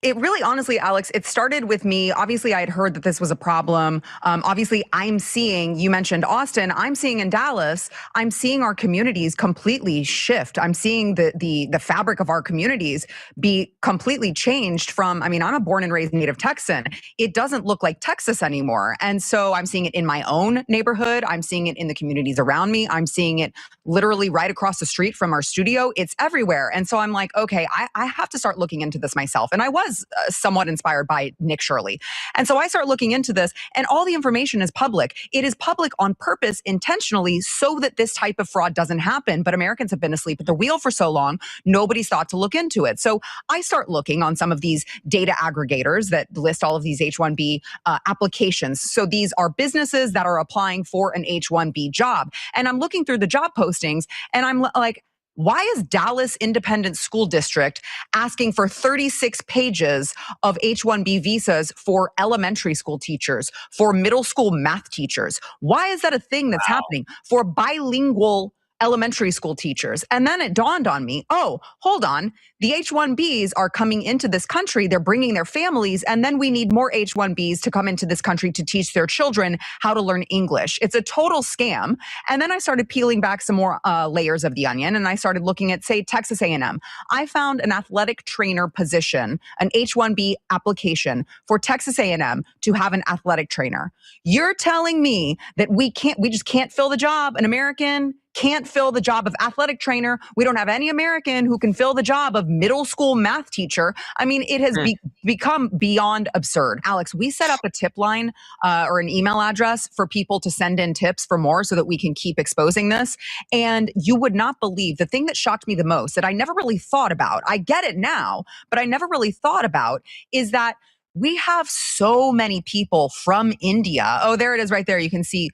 It really, honestly, Alex, it started with me. Obviously, I had heard that this was a problem. Obviously, I'm seeing, you mentioned Austin, I'm seeing in Dallas, I'm seeing our communities completely shift. I'm seeing the fabric of our communities be completely changed from, I'm a born and raised native Texan. It doesn't look like Texas anymore. And so I'm seeing it in my own neighborhood. I'm seeing it in the communities around me. I'm seeing it literally right across the street from our studio. It's everywhere. And so I'm like, okay, I have to start looking into this myself. And I was somewhat inspired by Nick Shirley. And so I start looking into this, and all the information is public. It is public on purpose, intentionally, so that this type of fraud doesn't happen. But Americans have been asleep at the wheel for so long, nobody's thought to look into it. So I start looking on some of these data aggregators that list all of these H-1B applications. So these are businesses that are applying for an H-1B job. And I'm looking through the job postings, and I'm like, why is Dallas Independent School District asking for 36 pages of H-1B visas for elementary school teachers, for middle school math teachers? Why is that a thing that's happening for bilingual elementary school teachers? And then it dawned on me, oh, hold on. The H-1Bs are coming into this country. They're bringing their families. And then we need more H-1Bs to come into this country to teach their children how to learn English. It's a total scam. And then I started peeling back some more layers of the onion. And I started looking at, say, Texas A&M. I found an athletic trainer position, an H-1B application for Texas A&M to have an athletic trainer. You're telling me that we just can't fill the job? An American can't fill the job of athletic trainer. We don't have any American who can fill the job of middle school math teacher. It has become beyond absurd. Alex, we set up a tip line or an email address for people to send in tips for more so that we can keep exposing this. And you would not believe the thing that shocked me the most, that I never really thought about. I get it now, but I never really thought about, is that we have so many people from India. Oh, there it is right there. You can see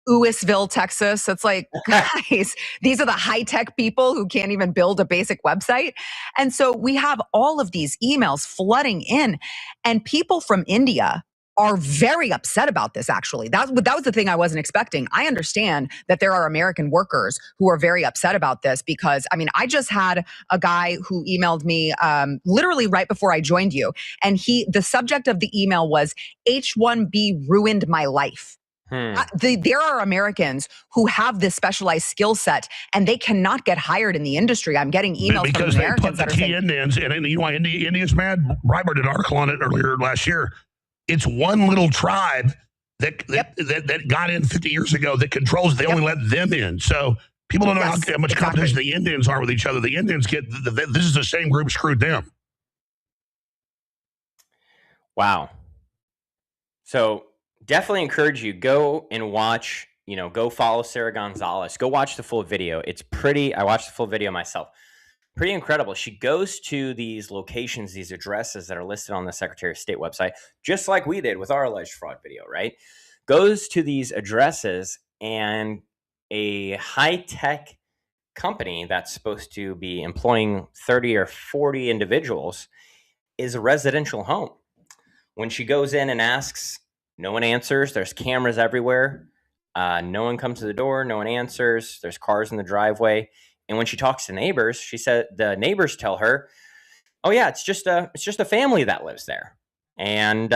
Louisville, Texas. It's like, guys, these are the high-tech people who can't even build a basic website. And so we have all of these emails flooding in, and people from India are very upset about this, actually. That was the thing I wasn't expecting. I understand that there are American workers who are very upset about this because, I just had a guy who emailed me literally right before I joined you, and the subject of the email was, H-1B ruined my life. There are Americans who have this specialized skill set, and they cannot get hired in the industry. I'm getting emails from Americans that are saying,
Indians, and you know why India's mad? Breitbart did an article on it earlier last year. It's one little tribe that got in 50 years ago that controls. They only let them in. So people don't know how much competition the Indians are with each other. The Indians this is the same group screwed them.
Wow. So definitely encourage you, go and watch, go follow Sarah Gonzalez. Go watch the full video. I watched the full video myself. Pretty incredible. She goes to these locations, these addresses that are listed on the Secretary of State website, just like we did with our alleged fraud video, right? Goes to these addresses, and a high-tech company that's supposed to be employing 30 or 40 individuals is a residential home. When she goes in and asks, no one answers. There's cameras everywhere. No one comes to the door. No one answers. There's cars in the driveway. And when she talks to neighbors, she said the neighbors tell her, "Oh yeah, it's just a family that lives there." And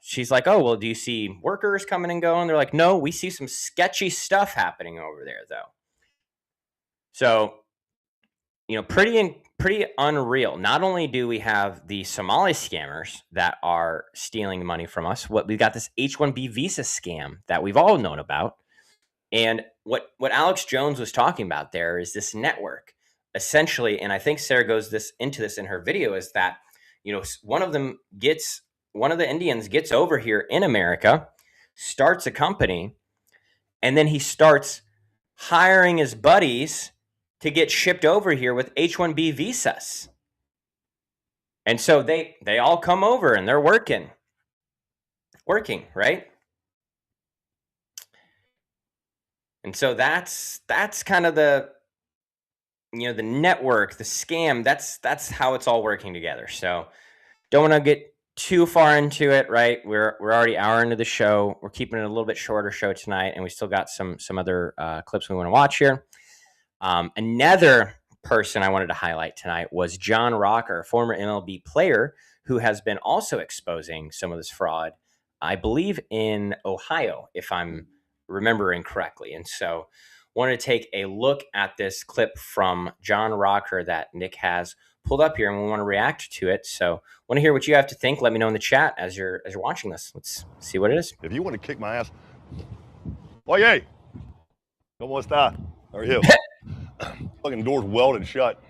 she's like, "Oh well, do you see workers coming and going?" They're like, "No, we see some sketchy stuff happening over there, though." So, pretty unreal. Not only do we have the Somali scammers that are stealing money from us, we've got this H-1B visa scam that we've all known about. And what Alex Jones was talking about there is this network, essentially, and I think Sarah goes into this in her video, is that, one of the Indians gets over here in America, starts a company, and then he starts hiring his buddies to get shipped over here with H-1B visas. And so they all come over and they're working, right? And so that's kind of the network, the scam, that's how it's all working together. So don't want to get too far into it, right? We're already an hour into the show. We're keeping it a little bit shorter show tonight, and we still got some other clips we want to watch here. Another person I wanted to highlight tonight was John Rocker, a former MLB player who has been also exposing some of this fraud, I believe in Ohio, if I'm remembering correctly. And so wanted to take a look at this clip from John Rocker that Nick has pulled up here, and we want to react to it. So want to hear what you have to think. Let me know in the chat as you're watching this. Let's see what it is.
If you want to kick my ass, oye, ¿cómo está? How are you? Fucking door's welded shut.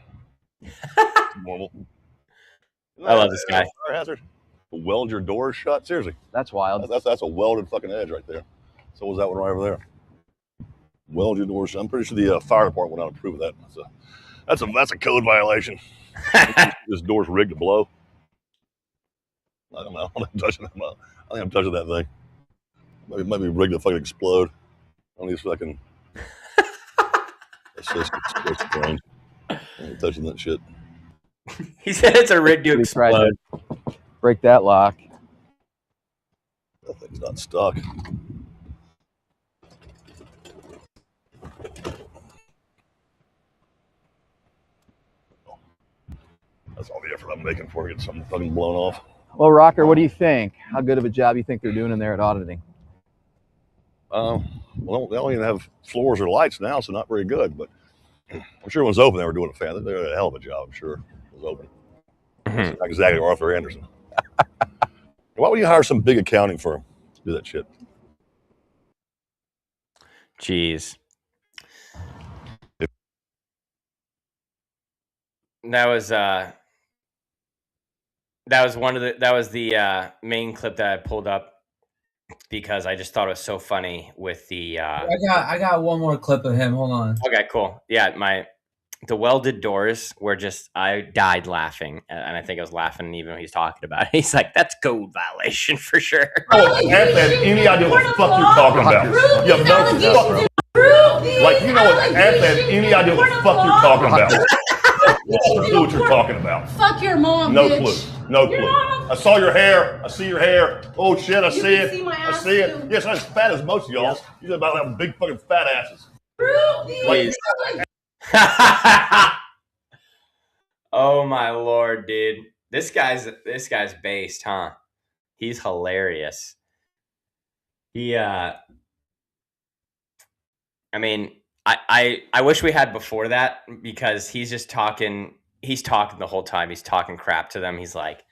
Normal.
I love this guy.
Fire hazard. Weld your doors shut? Seriously.
That's wild.
That's a welded fucking edge right there. So was that one right over there. Weld your doors shut. I'm pretty sure the fire department will not approve of that. That's a code violation. This door's rigged to blow. I don't know. I'm touching that. I think I'm touching that thing. Maybe rigged to fucking explode. On these fucking. It's just strange. I'm touching that shit.
He said it's a rig to explode.
Break that lock.
That thing's not stuck. That's all the effort I'm making before I get something fucking blown off.
Well, Rocker, what do you think? How good of a job do you think they're doing in there at auditing?
Well, they don't even have floors or lights now, so not very good. But I'm sure when it was open, they were doing a hell of a job. I'm sure it was open. Not exactly Arthur Anderson. Why would you hire some big accounting firm to do that shit?
Jeez. That was the main clip that I pulled up because I just thought it was so funny with the
I got one more clip of him. Hold on.
Okay, cool. Yeah, the welded doors were just, I died laughing, and I think I was laughing even when he's talking about it. He's like, that's code violation for sure.
Oh, I have any idea what the fuck you're talking about. You have no fucking like, you know what? I have any idea what the fuck you're talking about. No clue what you're talking about.
Fuck your mom,
no
bitch.
Clue. No clue. I saw your hair. I see your hair. Oh shit, I see it. I see it. Yes, I'm as fat as most of y'all. Yep. You're about to have big fucking fat asses.
Oh my lord, dude. This guy's based, huh? He's hilarious. I mean, I wish we had before that, because he's just talking. He's talking the whole time. He's talking crap to them. He's like,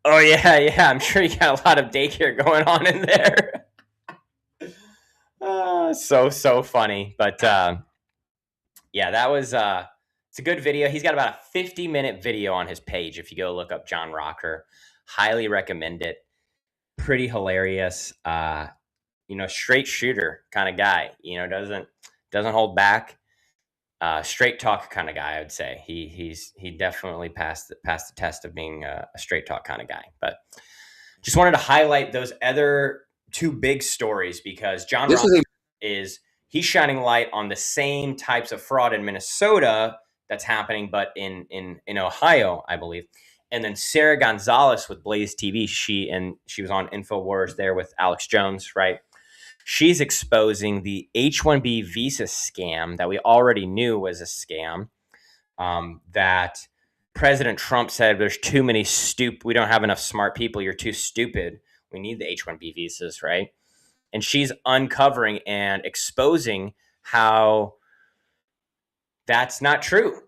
"Oh yeah, I'm sure you got a lot of daycare going on in there." So funny. But yeah, that was it's a good video. He's got about a 50-minute video on his page. If you go look up John Rocker, highly recommend it. Pretty hilarious. Straight shooter kind of guy. Doesn't hold back. Straight talk kind of guy, I would say. He definitely passed the test of being a straight talk kind of guy. But just wanted to highlight those other two big stories, because John Rocker he's shining light on the same types of fraud in Minnesota that's happening, but in Ohio, I believe. And then Sarah Gonzalez with Blaze TV, she was on InfoWars there with Alex Jones, right? She's exposing the H-1B visa scam that we already knew was a scam, that President Trump said there's too many we don't have enough smart people. You're too stupid. We need the H-1B visas, right? And she's uncovering and exposing how That's not true.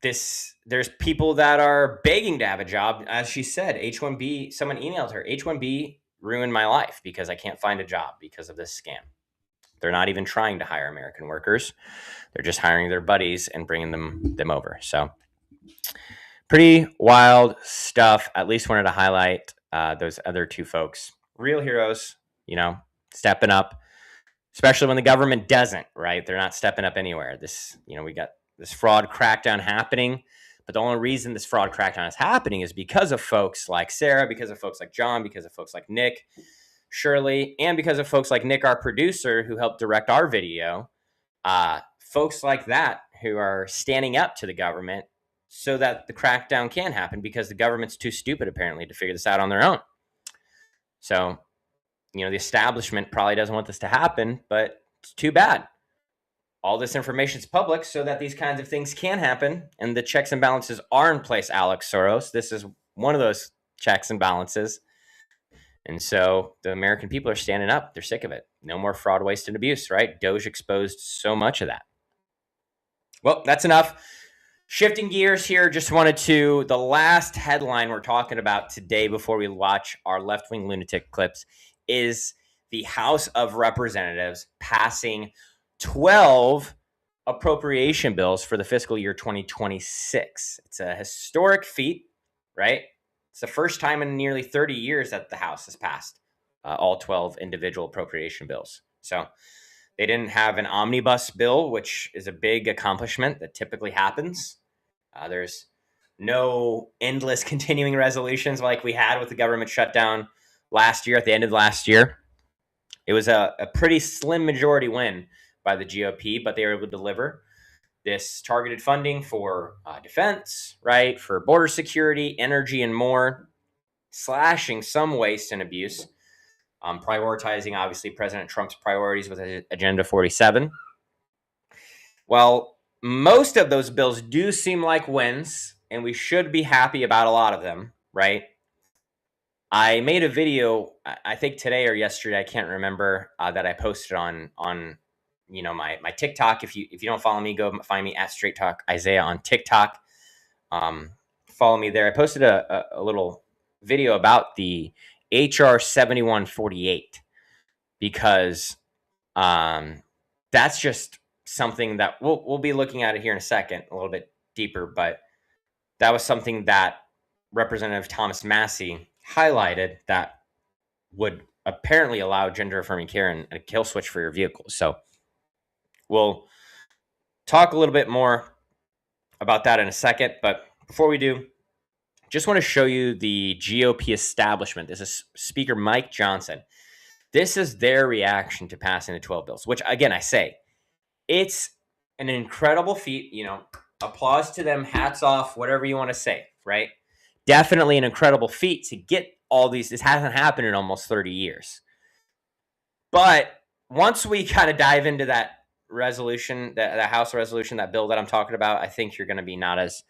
There's people that are begging to have a job. As she said, H-1B, someone emailed her, H-1B ruined my life because I can't find a job because of this scam. They're not even trying to hire American workers. They're just hiring their buddies and bringing them over. So pretty wild stuff. At least wanted to highlight those other two folks. Real heroes, stepping up, especially when the government doesn't, right? They're not stepping up anywhere. We got this fraud crackdown happening, but the only reason this fraud crackdown is happening is because of folks like Sarah, because of folks like John, because of folks like Nick, Shirley, and because of folks like Nick, our producer, who helped direct our video. Folks like that who are standing up to the government so that the crackdown can happen, because the government's too stupid, apparently, to figure this out on their own. So, the establishment probably doesn't want this to happen, but it's too bad. All this information is public so that these kinds of things can happen, and the checks and balances are in place, Alex Soros. This is one of those checks and balances. And so the American people are standing up. They're sick of it. No more fraud, waste, and abuse, right? Doge exposed so much of that. Well, that's enough. Shifting gears here, the last headline we're talking about today before we watch our left-wing lunatic clips is the House of Representatives passing 12 appropriation bills for the fiscal year 2026. It's a historic feat, right? It's the first time in nearly 30 years that the House has passed all 12 individual appropriation bills. So they didn't have an omnibus bill, which is a big accomplishment that typically happens. There's no endless continuing resolutions like we had with the government shutdown last year, at the end of last year. It was a pretty slim majority win by the GOP, but they were able to deliver this targeted funding for defense, right, for border security, energy, and more, slashing some waste and abuse, prioritizing, obviously, President Trump's priorities with Agenda 47. Well, most of those bills do seem like wins, and we should be happy about a lot of them, right? I made a video, I think today or yesterday, I can't remember, that I posted on my TikTok. If you don't follow me, go find me at Straight Talk Isaiah on TikTok. Follow me there. I posted a little video about the HR 7148 because that's just something that we'll be looking at it here in a second, a little bit deeper. But that was something that Representative Thomas Massey highlighted that would apparently allow gender affirming care and a kill switch for your vehicle. So we'll talk a little bit more about that in a second. But before we do, just want to show you the GOP establishment. This is Speaker Mike Johnson. This is their reaction to passing the 12 bills, which, again, I say, it's an incredible feat. Applause to them, hats off, whatever you want to say, right? Definitely an incredible feat to get all these. This hasn't happened in almost 30 years. But once we kind of dive into that resolution, that House resolution, that bill that I'm talking about, I think you're going to be not as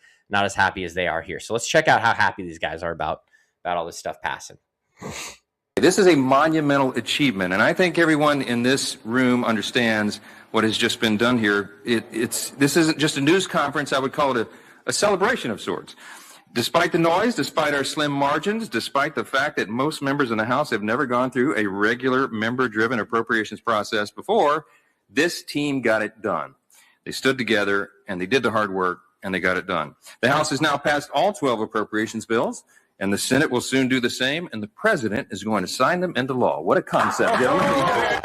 happy as they are here. So let's check out how happy these guys are about all this stuff passing.
This is a monumental achievement, and I think everyone in this room understands what has just been done here. This isn't just a news conference. I would call it a celebration of sorts. Despite the noise, despite our slim margins, despite the fact that most members in the House have never gone through a regular member-driven appropriations process before, this team got it done. They stood together, and they did the hard work, and they got it done. The House has now passed all 12 appropriations bills, and the Senate will soon do the same, and the President is going to sign them into law. What a concept, gentlemen.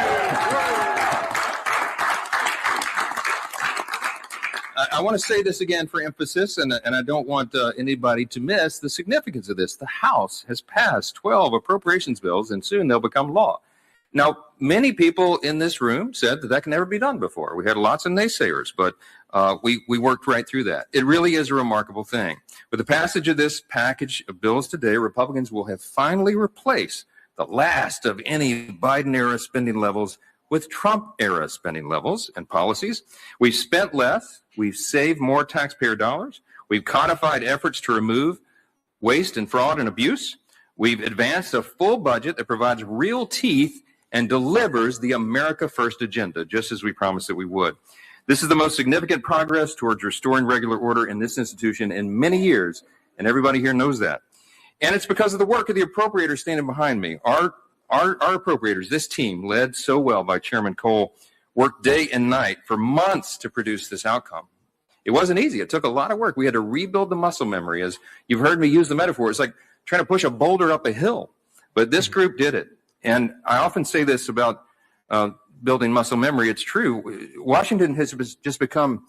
I want to say this again for emphasis, and I don't want anybody to miss the significance of this. The House has passed 12 appropriations bills, and soon they'll become law. Now, many people in this room said that can never be done before. We had lots of naysayers, but we worked right through that. It really is a remarkable thing. With the passage of this package of bills today, Republicans will have finally replaced the last of any Biden-era spending levels with Trump-era spending levels and policies. We've spent less. We've saved more taxpayer dollars. We've codified efforts to remove waste and fraud and abuse. We've advanced a full budget that provides real teeth and delivers the America First agenda, just as we promised that we would. This is the most significant progress towards restoring regular order in this institution in many years, and everybody here knows that. And it's because of the work of the appropriators standing behind me. Our appropriators, this team, led so well by Chairman Cole, worked day and night for months to produce this outcome. It wasn't easy. It took a lot of work. We had to rebuild the muscle memory. As you've heard me use the metaphor, it's like trying to push a boulder up a hill. But this group did it. And I often say this about building muscle memory. It's true. Washington has just become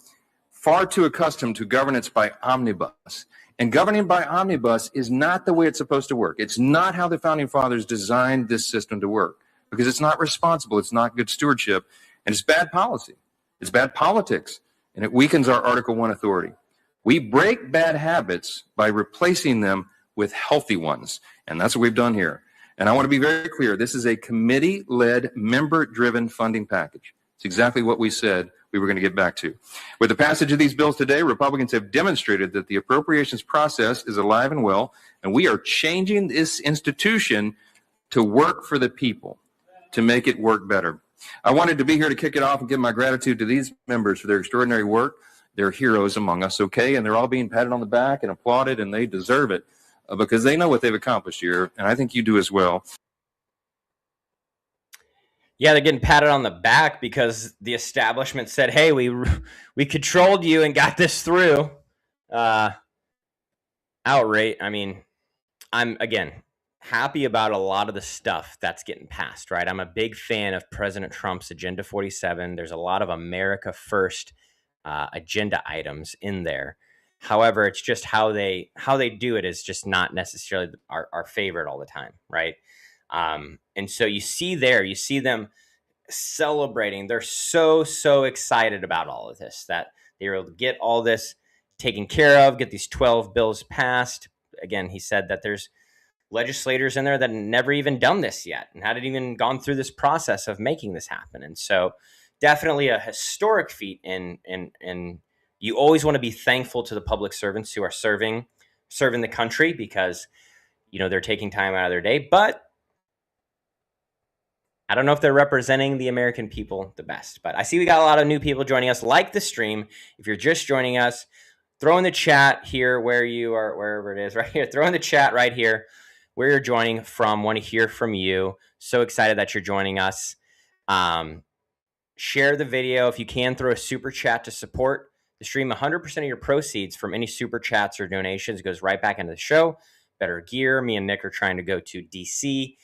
far too accustomed to governance by omnibus. And governing by omnibus is not the way it's supposed to work. It's not how the founding fathers designed this system to work, because it's not responsible. It's not good stewardship. And it's bad policy. It's bad politics. And it weakens our Article I authority. We break bad habits by replacing them with healthy ones. And that's what we've done here. And I want to be very clear. This is a committee-led, member-driven funding package. It's exactly what we said we were going to get back to. With the passage of these bills today, Republicans have demonstrated that the appropriations process is alive and well, and we are changing this institution to work for the people, to make it work better. I wanted to be here to kick it off and give my gratitude to these members for their extraordinary work. They're heroes among us, okay? And they're all being patted on the back and applauded, and they deserve it because they know what they've accomplished here, and I think you do as well.
Yeah, they're getting patted on the back because the establishment said, hey, we controlled you and got this through. Outrage. I mean, I'm, again, happy about a lot of the stuff that's getting passed, right? I'm a big fan of President Trump's Agenda 47. There's a lot of America First agenda items in there. However, it's just how they do it is just not necessarily our favorite all the time, right? And so you see them celebrating. They're so excited about all of this, that they were able to get all this taken care of, get these 12 bills passed. Again, he said that there's legislators in there that have never even done this yet and hadn't even gone through this process of making this happen. And so definitely a historic feat. And you always want to be thankful to the public servants who are serving the country, because, you know, they're taking time out of their day, but I don't know if they're representing the American people the best. But I see we got a lot of new people joining us. Like the stream. If you're just joining us, throw in the chat here where you are, wherever it is, right here. Throw in the chat right here where you're joining from. Want to hear from you. So excited that you're joining us. Share the video. If you can, throw a super chat to support the stream. 100% of your proceeds from any super chats or donations goes right back into the show. Better gear. Me and Nick are trying to go to DC.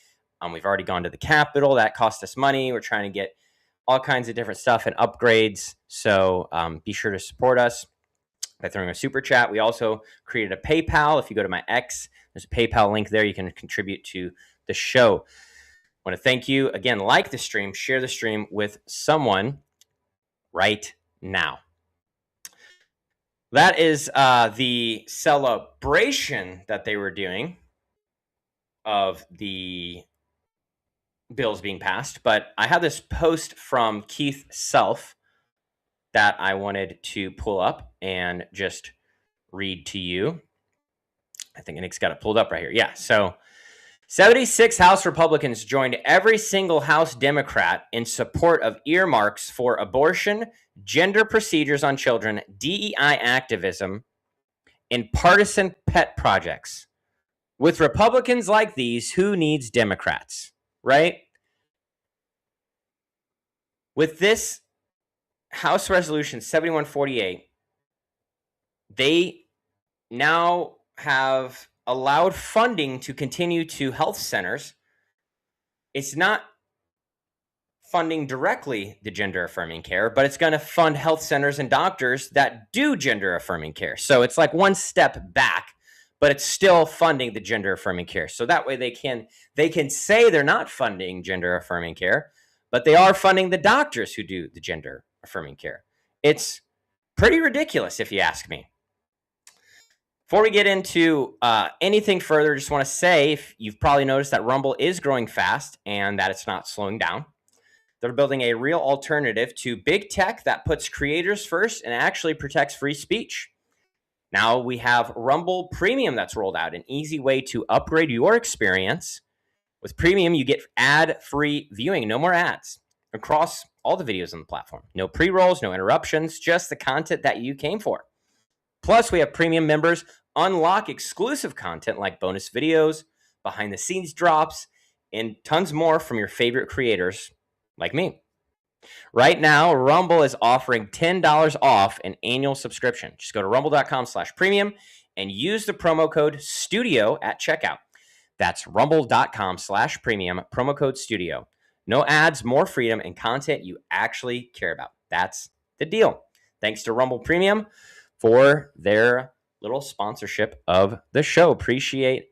We've already gone to the Capitol. That cost us money. We're trying to get all kinds of different stuff and upgrades. So be sure to support us by throwing a super chat. We also created a PayPal. If you go to my X, there's a PayPal link there. You can contribute to the show. I want to thank you. Again, like the stream, share the stream with someone right now. That is the celebration that they were doing of the bills being passed. But I have this post from Keith Self that I wanted to pull up and just read to you. I think Nick's got it pulled up right here. Yeah, so 76 House Republicans joined every single House Democrat in support of earmarks for abortion, gender procedures on children, DEI activism, and partisan pet projects. With Republicans like these, who needs Democrats, right? With this House Resolution 7148, they now have allowed funding to continue to health centers. It's not funding directly the gender affirming care, but it's going to fund health centers and doctors that do gender affirming care. So it's like one step back, but it's still funding the gender affirming care. So that way they can say they're not funding gender affirming care, but they are funding the doctors who do the gender affirming care. It's pretty ridiculous, if you ask me. Before we get into anything further, just want to say, if you've probably noticed that Rumble is growing fast and that it's not slowing down. They're building a real alternative to big tech that puts creators first and actually protects free speech. Now we have Rumble Premium that's rolled out, an easy way to upgrade your experience. With Premium, you get ad-free viewing, no more ads, across all the videos on the platform. No pre-rolls, no interruptions, just the content that you came for. Plus, we have premium members unlock exclusive content like bonus videos, behind the scenes drops, and tons more from your favorite creators like me. Right now, Rumble is offering $10 off an annual subscription. Just go to rumble.com/premium and use the promo code STUDIO at checkout. That's rumble.com/premium, promo code STUDIO. No ads, more freedom, and content you actually care about. That's the deal. Thanks to Rumble Premium for their little sponsorship of the show. Appreciate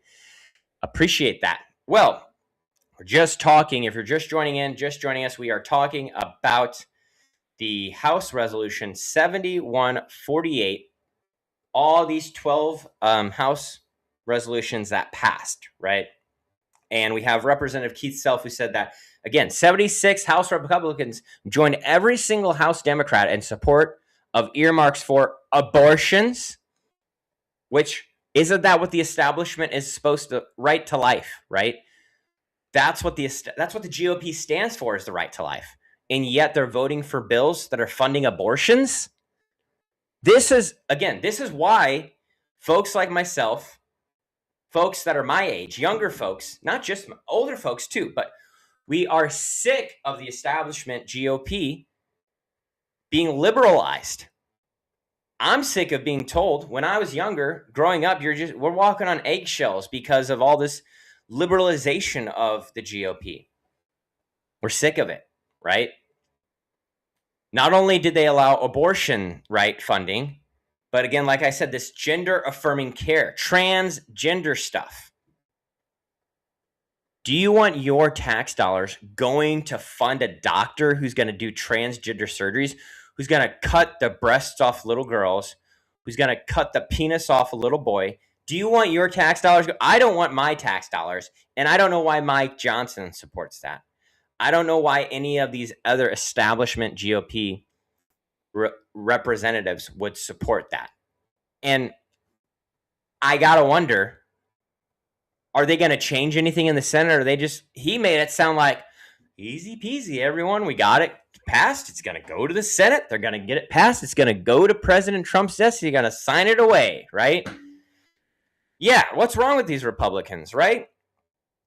that. Well, we're just talking, if you're just joining us, we are talking about the House Resolution 7148, all these 12 House resolutions that passed, right? And we have Representative Keith Self who said that, again, 76 House Republicans joined every single House Democrat in support of earmarks for abortions, which isn't that what the establishment is supposed to, right to life, right? That's what the GOP stands for, is the right to life. And yet they're voting for bills that are funding abortions. This is why folks like myself, folks that are my age, younger folks, not just older folks too, but we are sick of the establishment GOP being liberalized. I'm sick of being told, when I was younger, growing up, we're walking on eggshells because of all this liberalization of the GOP. We're sick of it, right? Not only did they allow abortion right funding, but again, like I said, this gender affirming care, transgender stuff. Do you want your tax dollars going to fund a doctor who's going to do transgender surgeries, who's going to cut the breasts off little girls, who's going to cut the penis off a little boy? Do you want your tax dollars? I don't want my tax dollars, and I don't know why Mike Johnson supports that. I don't know why any of these other establishment GOP representatives would support that. And I got to wonder, are they going to change anything in the Senate? Or he made it sound like easy peasy, everyone. We got it passed. It's going to go to the Senate. They're going to get it passed. It's going to go to President Trump's desk. He's going to sign it away, right? Yeah, what's wrong with these Republicans, right?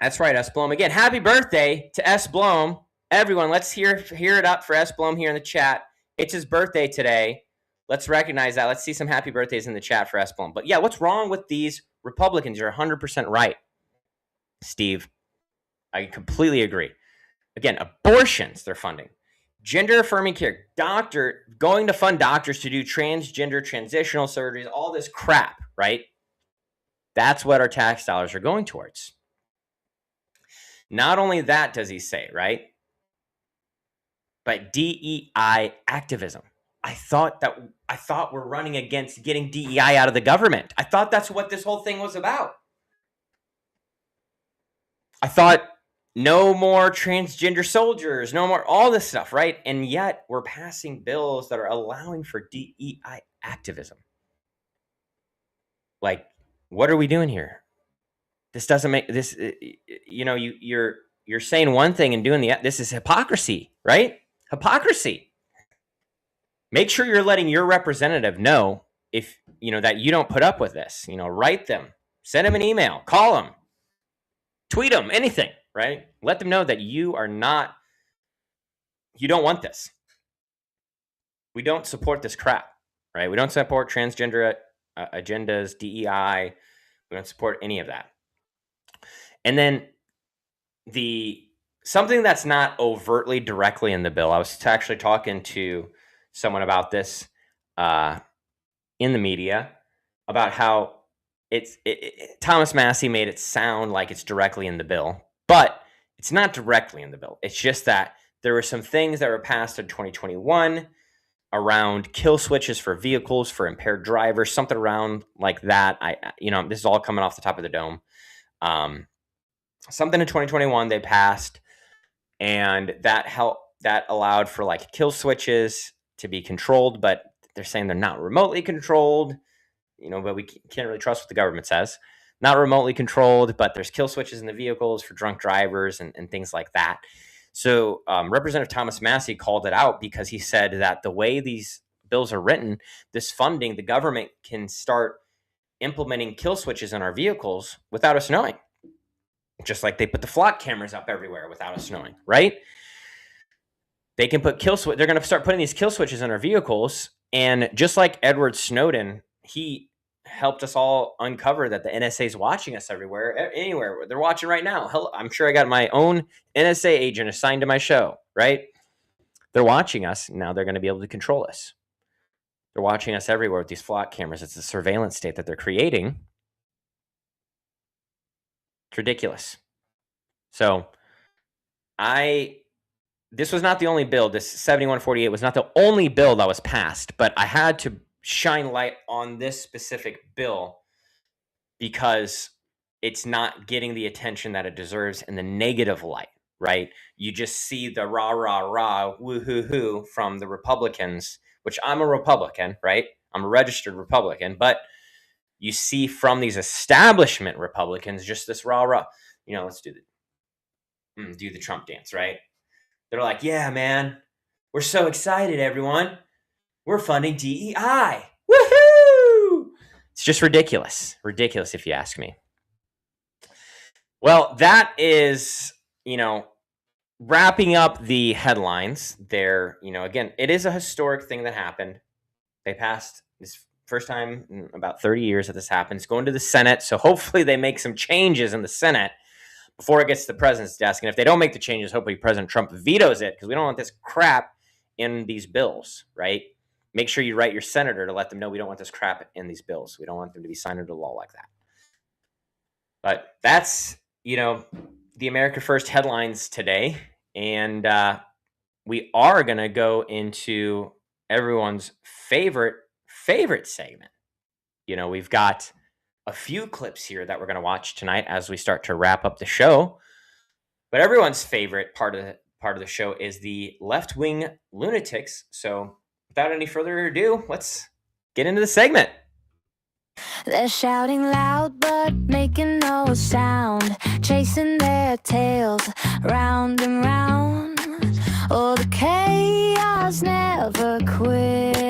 That's right, S. Blom. Again, happy birthday to S. Blom. Everyone, let's hear it up for S. Blom here in the chat. It's his birthday today. Let's recognize that. Let's see some happy birthdays in the chat for S. Blom. But yeah, what's wrong with these Republicans? You're 100% right, Steve. I completely agree. Again, abortions they're funding. Gender affirming care. Going to fund doctors to do transgender transitional surgeries, all this crap, right? That's what our tax dollars are going towards. Not only that does he say, right? But DEI activism. I thought we're running against getting DEI out of the government. I thought that's what this whole thing was about. I thought no more transgender soldiers, no more all this stuff, right? And yet we're passing bills that are allowing for DEI activism. Like, what are we doing here? This doesn't make this, you're saying one thing and doing this is hypocrisy, right? Hypocrisy. Make sure you're letting your representative know if, that you don't put up with this, write them, send them an email, call them, tweet them, anything, right? Let them know that you don't want this. We don't support this crap, right? We don't support transgender agendas, DEI. We don't support any of that. And then something that's not overtly directly in the bill. I was actually talking to someone about this in the media about how Thomas Massey made it sound like it's directly in the bill, but it's not directly in the bill. It's just that there were some things that were passed in 2021 around kill switches for vehicles for impaired drivers, something around like that. This is all coming off the top of the dome. Something in 2021 they passed, and that allowed for like kill switches to be controlled, but they're saying they're not remotely controlled, but we can't really trust what the government says. Not remotely controlled, but there's kill switches in the vehicles for drunk drivers and things like that. So Representative Thomas Massey called it out because he said that the way these bills are written, this funding, the government can start implementing kill switches in our vehicles without us knowing. Just like they put the flock cameras up everywhere without us knowing, right? They can put they're going to start putting these kill switches in our vehicles. And just like Edward Snowden, he helped us all uncover that the NSA is watching us everywhere, anywhere. They're watching right now. Hell, I'm sure I got my own NSA agent assigned to my show, right? They're watching us. Now they're going to be able to control us. They're watching us everywhere with these flock cameras. It's a surveillance state that they're creating. It's ridiculous. So this was not the only bill. This 7148 was not the only bill that was passed, but I had to shine light on this specific bill because it's not getting the attention that it deserves in the negative light, right? You just see the rah, rah, rah, woo-hoo-hoo from the Republicans, which I'm a Republican, right? I'm a registered Republican, but you see from these establishment Republicans just this rah, rah. Let's do the Trump dance, right? They're like, yeah, man, we're so excited, everyone. We're funding DEI. Woohoo! It's just ridiculous. Ridiculous, if you ask me. Well, that is, wrapping up the headlines there. Again, it is a historic thing that happened. They passed this first time in about 30 years that this happened. It's going to the Senate, so hopefully they make some changes in the Senate before it gets to the president's desk. And if they don't make the changes, hopefully President Trump vetoes it, because we don't want this crap in these bills, right? Make sure you write your senator to let them know we don't want this crap in these bills. We don't want them to be signed into law like that. But that's, the America First headlines today. And we are going to go into everyone's favorite segment. We've got a few clips here that we're going to watch tonight as we start to wrap up the show. But everyone's favorite part of the show is the left-wing lunatics. So without any further ado, let's get into the segment.
They're shouting loud but making no sound, chasing their tails round and round. Oh, the chaos never quits.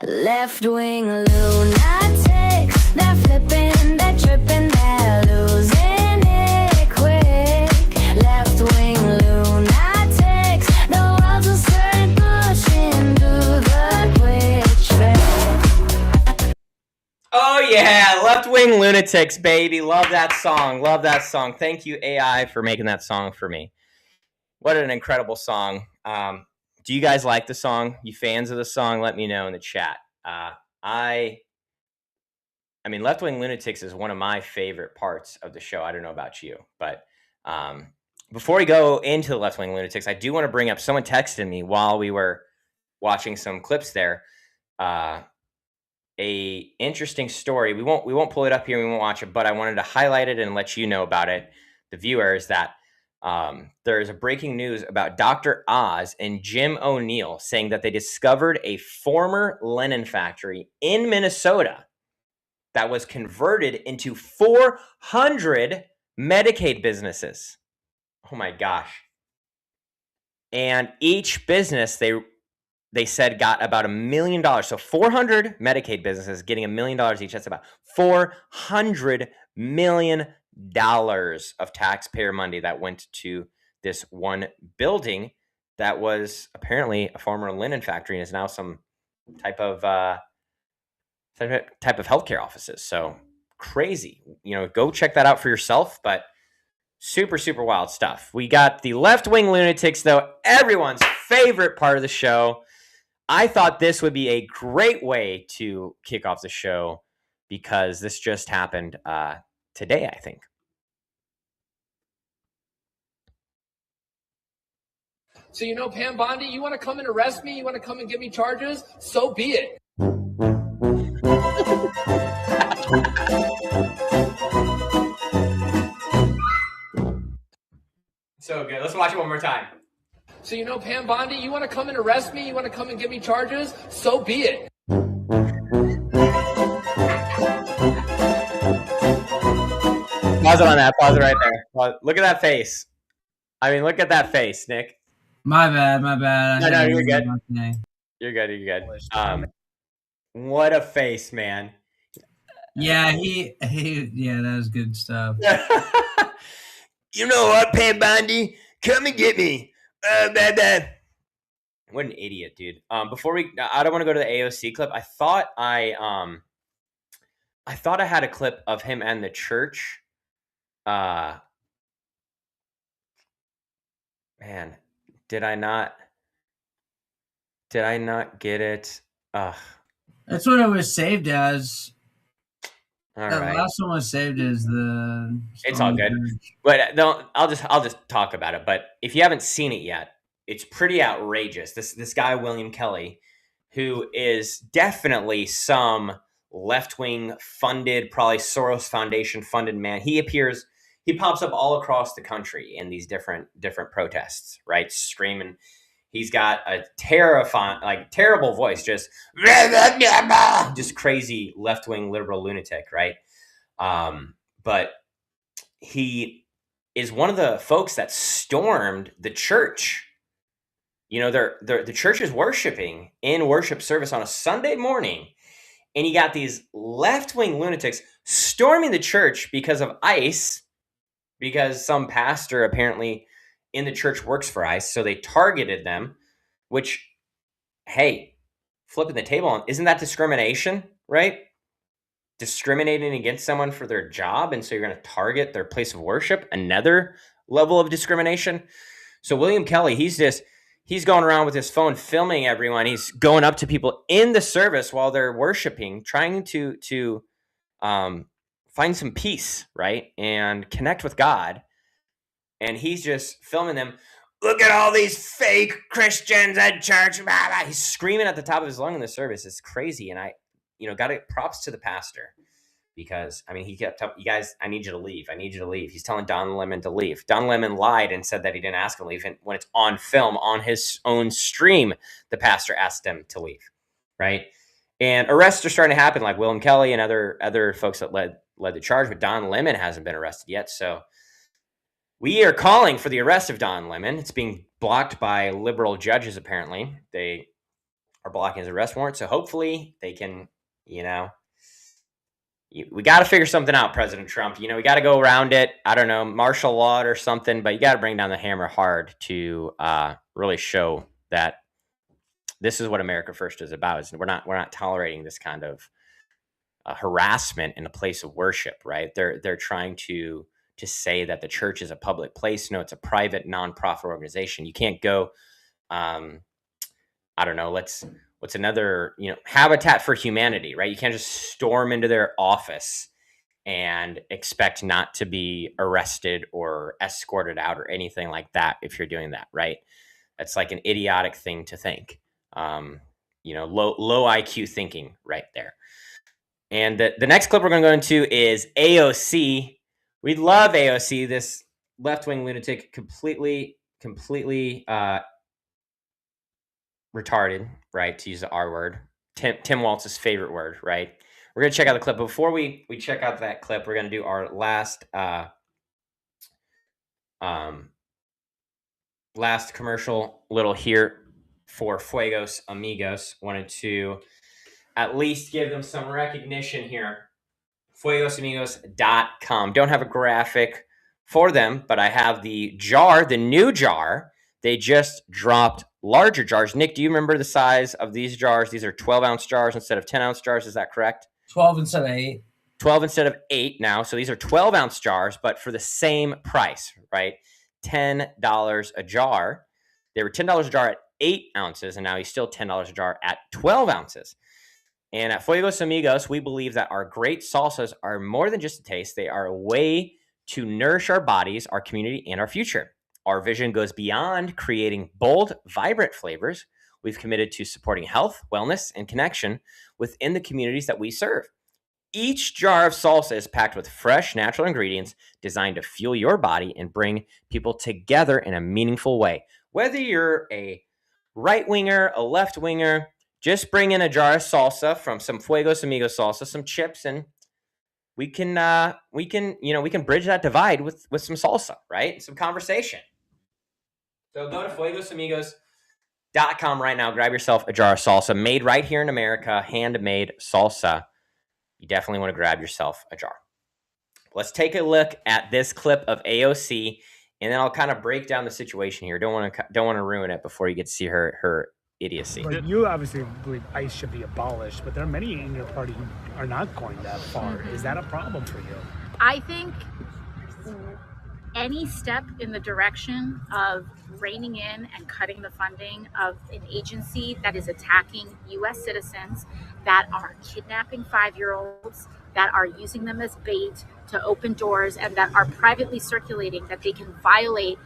Left-wing lunatics, they're flipping, they're tripping, they're losing it quick. Left-wing lunatics, the world's a certain pushing through the quick trip.
Oh yeah, left-wing lunatics, baby. Love that song. Love that song. Thank you, AI, for making that song for me. What an incredible song. Do you guys like the song? You fans of the song? Let me know in the chat. Left-wing lunatics is one of my favorite parts of the show. I don't know about you, but before we go into the left-wing lunatics, I do want to bring up, someone texted me while we were watching some clips there, a interesting story. We won't pull it up here. We won't watch it, but I wanted to highlight it and let you know about it, the viewers, that there is a breaking news about Dr. Oz and Jim O'Neill saying that they discovered a former linen factory in Minnesota that was converted into 400 Medicaid businesses. Oh my gosh. And each business, they said, got about $1 million. So 400 Medicaid businesses getting $1 million each. That's about $400 million of taxpayer money that went to this one building that was apparently a former linen factory and is now some type of healthcare offices. So crazy. Go check that out for yourself. But super, super wild stuff. We got the left-wing lunatics, though, everyone's favorite part of the show. I thought this would be a great way to kick off the show because this just happened today, I think.
So, Pam Bondi, you want to come and arrest me? You want to come and give me charges? So be it.
So good. Let's watch it one more time.
So, Pam Bondi, you want to come and arrest me? You want to come and give me charges? So be it.
Pause Pause it on that. Pause it right there. Look at that face. I mean, look at that face, Nick.
My bad.
No, you're good. You're good. What a face, man.
Yeah, yeah, that was good stuff.
You know what, Pam Bondi? Come and get me. What an idiot, dude. Before I don't want to go to the AOC clip. I thought I had a clip of him and the church. Man, did I not get it?
That's what it was saved as.
All
the
right.
last one was saved as the.
It's all good. But I'll just talk about it. But if you haven't seen it yet, it's pretty outrageous. This guy, William Kelly, who is definitely some left-wing funded, probably Soros Foundation funded man. He pops up all across the country in these different protests, right? Screaming. He's got a terrible voice, just crazy left-wing liberal lunatic, right? But he is one of the folks that stormed the church. You know, the church is worshiping in worship service on a Sunday morning, and you got these left-wing lunatics storming the church because of ICE, because some pastor apparently in the church works for ICE, so they targeted them, which, hey, flipping the table on, isn't that discrimination, right? Discriminating against someone for their job, and so you're going to target their place of worship, another level of discrimination. So William Kelly, he's going around with his phone filming everyone. He's going up to people in the service while they're worshiping, trying to find some peace, right? And connect with God. And he's just filming them. Look at all these fake Christians at church. He's screaming at the top of his lung in the service. It's crazy. And I got to give props to the pastor, because, I mean, he kept telling you guys, I need you to leave. He's telling Don Lemon to leave. Don Lemon lied and said that he didn't ask him to leave. And when it's on film, on his own stream, the pastor asked him to leave, right? And arrests are starting to happen, like William Kelly and other folks that led the charge, but Don Lemon hasn't been arrested yet. So we are calling for the arrest of Don Lemon. It's being blocked by liberal judges, apparently. They are blocking his arrest warrant. So hopefully they can, we got to figure something out, President Trump. We got to go around it. I don't know, martial law or something, but you got to bring down the hammer hard to really show that this is what America First is about. We're not tolerating this kind of harassment in a place of worship, right? They're trying to say that the church is a public place. No, it's a private nonprofit organization. You can't go, I don't know, what's another, Habitat for Humanity, right? You can't just storm into their office and expect not to be arrested or escorted out or anything like that if you're doing that, right? That's like an idiotic thing to think. Low IQ thinking right there. And the next clip we're going to go into is AOC. We love AOC, this left-wing lunatic, completely retarded, right? To use the R word. Tim Waltz's favorite word, right? We're going to check out the clip. Before we check out that clip, we're going to do our last commercial little here for Fuegos Amigos. Wanted to at least give them some recognition here. FuegosAmigos.com. Don't have a graphic for them, but I have the new jar. They just dropped larger jars. Nick, do you remember the size of these jars? These are 12-ounce jars instead of 10-ounce jars. Is that correct?
12 instead of 8.
12 instead of 8 now. So these are 12-ounce jars, but for the same price, right? $10 a jar. They were $10 a jar at 8 ounces, and now he's still $10 a jar at 12 ounces. And at Fuegos Amigos, we believe that our great salsas are more than just a taste. They are a way to nourish our bodies, our community, and our future. Our vision goes beyond creating bold, vibrant flavors. We've committed to supporting health, wellness, and connection within the communities that we serve. Each jar of salsa is packed with fresh, natural ingredients designed to fuel your body and bring people together in a meaningful way. Whether you're a right-winger, a left-winger, just bring in a jar of salsa from some Fuegos Amigos salsa, some chips, and we can bridge that divide with some salsa, right? Some conversation. So go to fuegosamigos.com right now. Grab yourself a jar of salsa made right here in America, handmade salsa. You definitely want to grab yourself a jar. Let's take a look at this clip of AOC, and then I'll kind of break down the situation here. Don't want to ruin it before you get to see her idiocy.
But you obviously believe ICE should be abolished, but there are many in your party who are not going that far. Is that a problem for you?
I think any step in the direction of reining in and cutting the funding of an agency that is attacking U.S. citizens, that are kidnapping 5-year-olds, that are using them as bait to open doors, and that are privately circulating that they can violate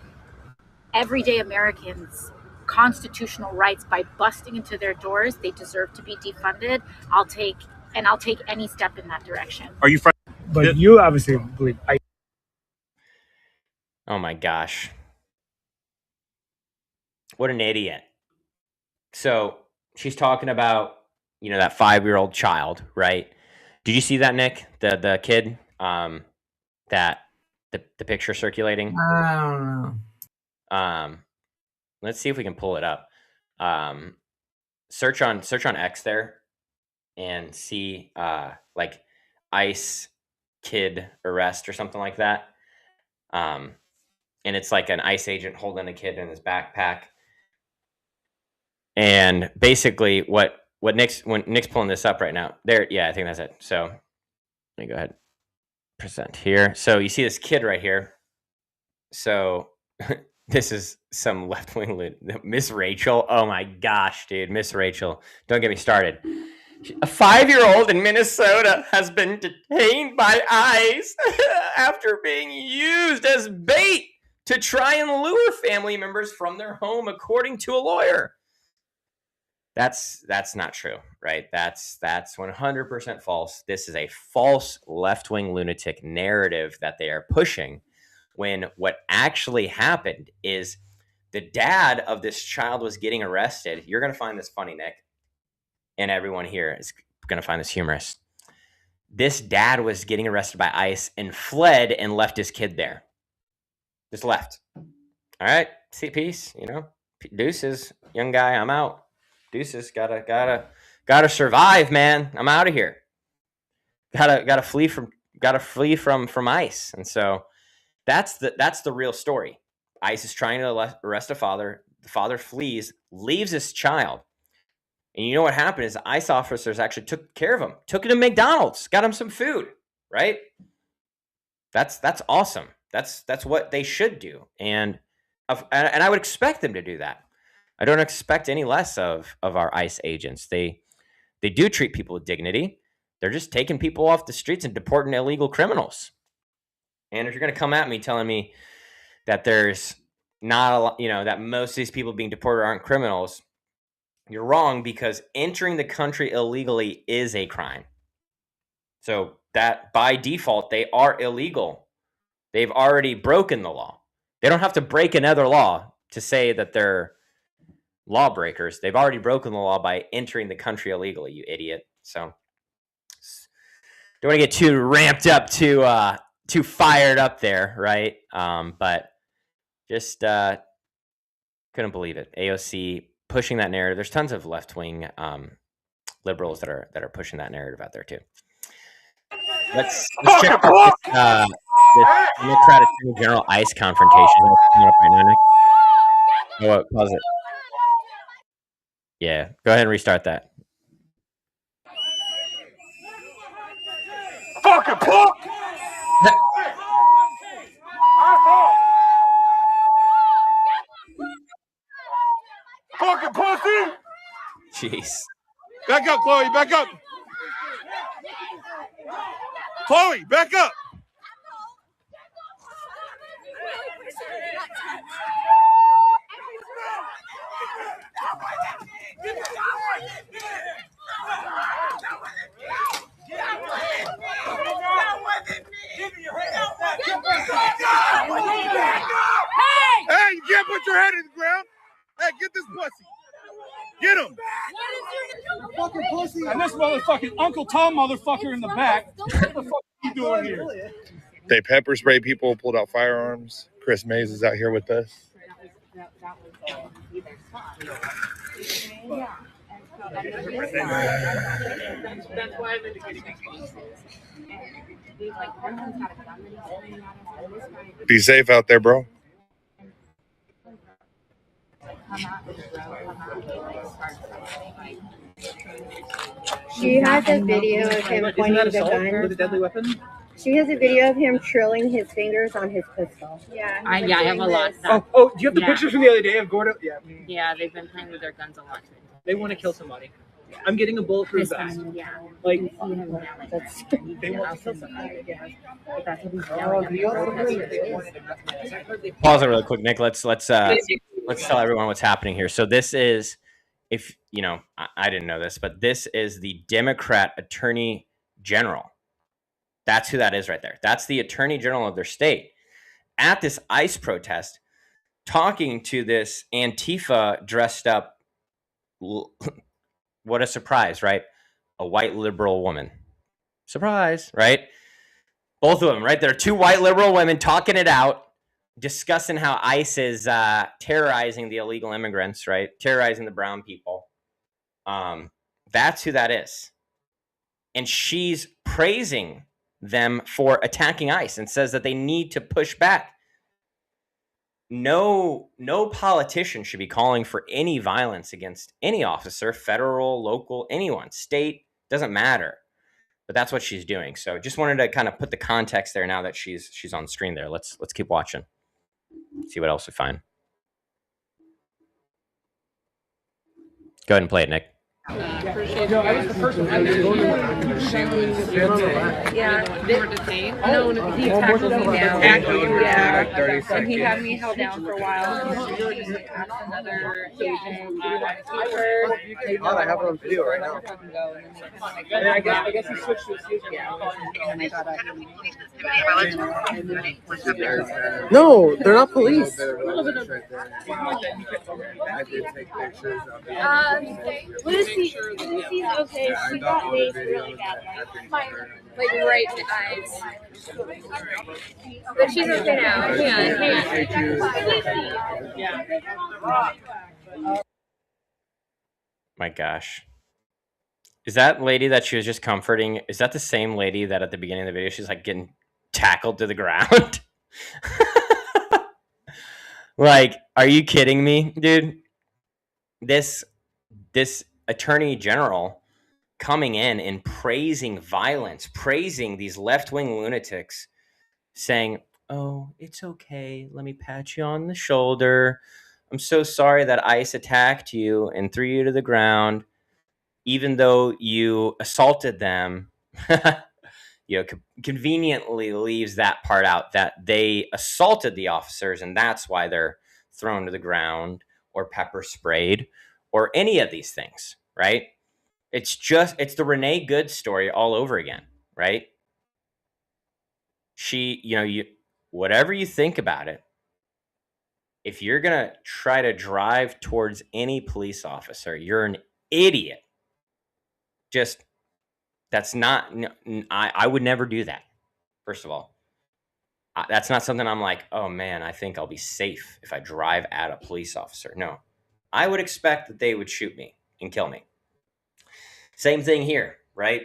everyday Americans' constitutional rights by busting into their doors, they deserve to be defunded. I'll take any step in that direction.
Are you But you obviously believe ICE.
Oh my gosh. What an idiot. So she's talking about, that 5-year-old child, right? Did you see that, Nick? The kid, that the picture circulating?
I don't
know. Let's see if we can pull it up. Search on X there and see like ICE kid arrest or something like that. And it's like an ICE agent holding a kid in his backpack. And basically when Nick's pulling this up right now, there, yeah, I think that's it. So let me go ahead, present here. So you see this kid right here. So this is some left-wing Miss Rachel. Oh my gosh, dude, Miss Rachel. Don't get me started. A 5-year-old in Minnesota has been detained by ICE after being used as bait to try and lure family members from their home, according to a lawyer. That's not true, right? That's 100% false. This is a false left-wing lunatic narrative that they are pushing, when what actually happened is the dad of this child was getting arrested. You're going to find this funny, Nick, and everyone here is going to find this humorous. This dad was getting arrested by ICE and fled and left his kid there. Just left. All right, see, peace, deuces, young guy, I'm out. Deuces, gotta survive, man. I'm out of here. Gotta flee from ICE. And so that's the real story. ICE is trying to arrest a father. The father flees, leaves his child. And you know what happened is the ICE officers actually took care of him, took him to McDonald's, got him some food, right? That's awesome. That's what they should do. And I would expect them to do that. I don't expect any less of our ICE agents. They do treat people with dignity. They're just taking people off the streets and deporting illegal criminals. And if you're going to come at me telling me that there's not a lot, that most of these people being deported aren't criminals, you're wrong, because entering the country illegally is a crime. So that by default, they are illegal. They've already broken the law. They don't have to break another law to say that they're lawbreakers. They've already broken the law by entering the country illegally, you idiot. So don't want to get too ramped up, too fired up there, right? But just couldn't believe it. AOC pushing that narrative. There's tons of left-wing liberals that are pushing that narrative out there too. Let's check out this Democratic Attorney General ICE confrontation. Coming up right now, Nick. Oh, pause it. Yeah, go ahead and restart that.
Fucking punk! Fucking pussy!
Jeez.
Back up, Chloe. Back up. Chloe, back up. Hey, you can't put your head in the ground. Hey, get this pussy. Get him.
And this motherfucking Uncle Tom motherfucker in the back. Get the fuck
you doing here? They pepper spray people, pulled out firearms. Chris Mays is out here with us. Be safe out there, bro.
She has a video of him pointing the gun with a deadly weapon. She has a video of him trilling his fingers on his pistol.
Yeah, I have a lot.
Oh, do you have the pictures from the other day of Gordo? Yeah.
Yeah, they've been playing with their guns a lot.
They want to kill somebody. I'm getting a bulletproof vest.
Yeah.
Like,
they want to kill somebody.
Pause it really quick, Nick. Let's tell everyone what's happening here. So this is, if you know, I didn't know this, but this is the Democrat Attorney General. That's who that is right there. That's the Attorney General of their state at this ICE protest, talking to this Antifa dressed up. What a surprise, right? A white liberal woman. Surprise, right? Both of them, right? There are two white liberal women talking it out, discussing how ICE is terrorizing the illegal immigrants, right? Terrorizing the brown people. That's who that is. And she's praising them for attacking ICE and says that they need to push back. No politician should be calling for any violence against any officer, federal, local, anyone, state, doesn't matter. But that's what she's doing. So just wanted to kind of put the context there now that she's on screen there. Let's keep watching. See what else we find. Go ahead and play it, Nick.
No, I was the first one.
Yeah, they were detained. No, he tackled me down. Yeah, and he had me held down for a while. Another agent.
I have it on video right now. And I guess he switched to his No, they're not police.
I did take pictures of
Lucy's okay. She got laced really bad. Like right in the eyes. But she's okay now.
My gosh. Is that lady that she was just comforting, is that the same lady that at the beginning of the video, she's like getting tackled to the ground? Like, are you kidding me, dude? This Attorney General coming in and praising violence, praising these left-wing lunatics, saying, oh, it's okay. Let me pat you on the shoulder. I'm so sorry that ICE attacked you and threw you to the ground, even though you assaulted them. Conveniently leaves that part out, that they assaulted the officers and that's why they're thrown to the ground or pepper sprayed or any of these things, right? It's the Renee Good story all over again, right? She, whatever you think about it, if you're going to try to drive towards any police officer, you're an idiot. That's not, I would never do that. First of all, that's not something I'm like, oh man, I think I'll be safe if I drive at a police officer. No, I would expect that they would shoot me and kill me. Same thing here, right?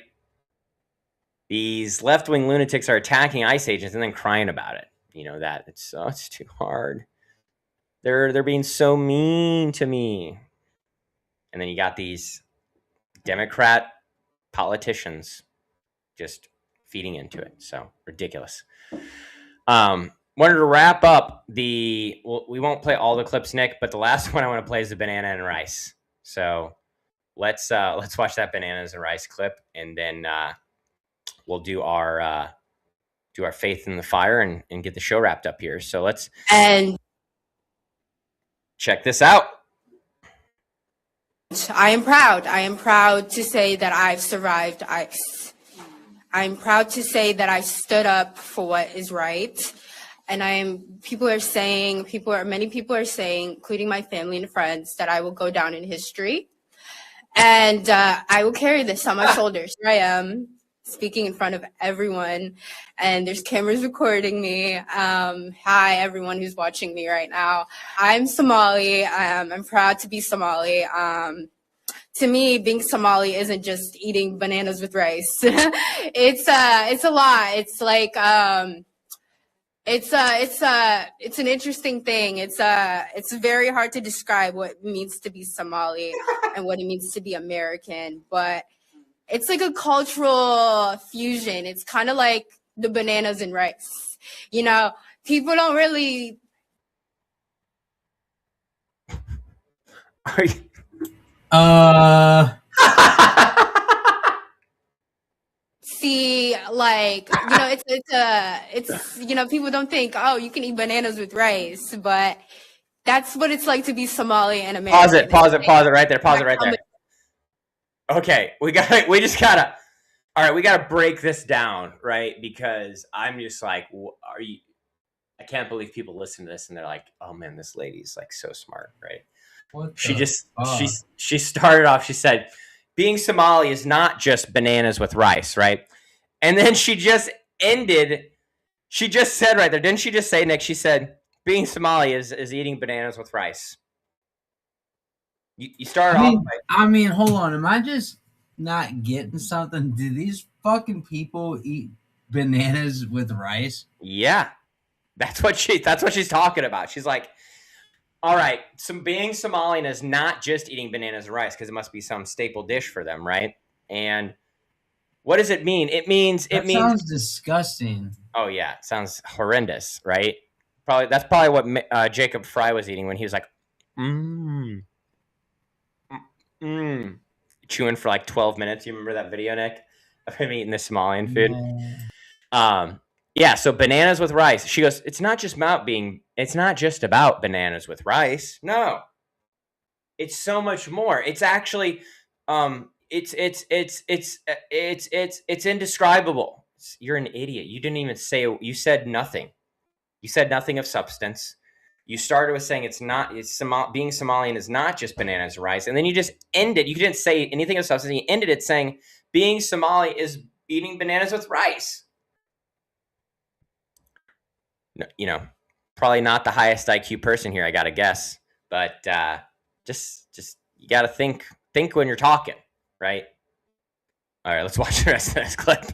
These left-wing lunatics are attacking ICE agents and then crying about it. That it's too hard. They're being so mean to me. And then you got these Democrat politicians just feeding into it. So ridiculous. Wanted to wrap up we won't play all the clips, Nick, but the last one I want to play is the banana and rice. So let's watch that bananas and rice clip, and then we'll do our faith in the fire and get the show wrapped up here. So let's check this out.
I am proud. I am proud to say that I've survived ICE. I'm proud to say that I stood up for what is right. And many people are saying, including my family and friends, that I will go down in history. And I will carry this on my shoulders. Here I am, speaking in front of everyone, and there's cameras recording me. Hi, everyone who's watching me right now. I'm Somali. I'm proud to be Somali. To me, being Somali isn't just eating bananas with rice. It's a lot. It's like it's an interesting thing. It's very hard to describe what it means to be Somali and what it means to be American, but it's like a cultural fusion. It's kind of like the bananas and rice. You know, people don't really see, like, you know, it's you know, people don't think, oh, you can eat bananas with rice, but that's what it's like to be Somali and American.
Pause it right there. Okay, we just gotta break this down, right? Because I'm just like, I can't believe people listen to this and they're like, oh man, this lady's like so smart, right? She started off, she said, being Somali is not just bananas with rice, right? And then she just said right there, didn't she just say, Nick, she said, being Somali is eating bananas with rice. You started off.
I mean, hold on. Am I just not getting something? Do these fucking people eat bananas with rice?
Yeah, that's what she's talking about. She's like, all right, being Somalian is not just eating bananas and rice because it must be some staple dish for them, right? And what does it mean? It means
sounds disgusting.
Oh yeah, it sounds horrendous, right? That's probably what Jacob Fry was eating when he was like, chewing for like 12 minutes. You remember that video, Nick, of him eating the Somalian food? Yeah, so bananas with rice. She goes, it's not just about bananas with rice. No. It's so much more. It's actually it's indescribable. You're an idiot. You didn't even you said nothing. You said nothing of substance. You started with saying being Somalian is not just bananas and rice. And then you just ended. You didn't say anything of substance. You ended it saying being Somali is eating bananas with rice. No, you know, probably not the highest IQ person here, I got to guess. But just you got to think when you're talking, right? All right, let's watch the rest of this clip.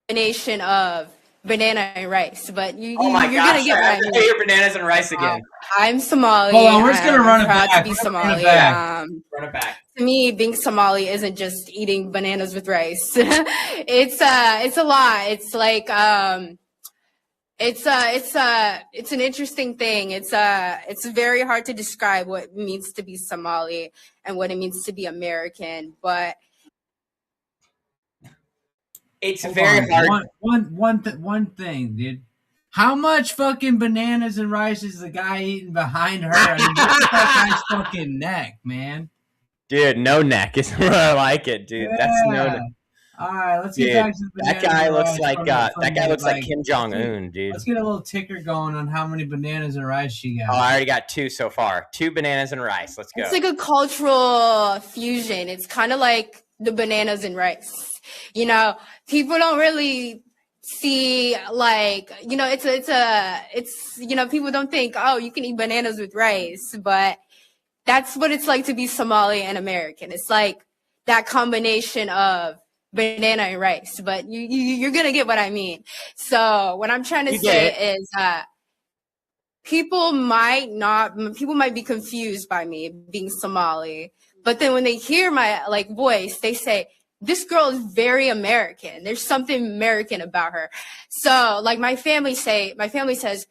Combination of banana and rice, but you're
gonna get what I mean. Your bananas and rice again.
I'm Somali.
Hold on, we're just gonna run it
proud
back.
To be Somali.
Run it back.
To me, being Somali isn't just eating bananas with rice. It's a lot. It's like it's an interesting thing. It's very hard to describe what it means to be Somali and what it means to be American, but
it's very hard.
One thing, dude. How much fucking bananas and rice is the guy eating behind her? I mean, look at that guy's fucking neck, man.
Dude, no neck is where I like it, dude.
Yeah.
That's no neck.
All right, let's get back to the
that guy looks like Kim Jong-un, dude.
Let's get a little ticker going on how many bananas and rice she got.
Oh, I already got 2 so far. 2 bananas and rice. Let's go.
It's like a cultural fusion. It's kind of like the bananas and rice. You know, people don't really see, like, you know, it's you know, people don't think, oh, you can eat bananas with rice, but that's what it's like to be Somali and American. It's like that combination of banana and rice, but you're gonna get what I mean. So what I'm trying to say is people might be confused by me being Somali, but then when they hear my voice, they say, this girl is very American. There's something American about her. So like my family says,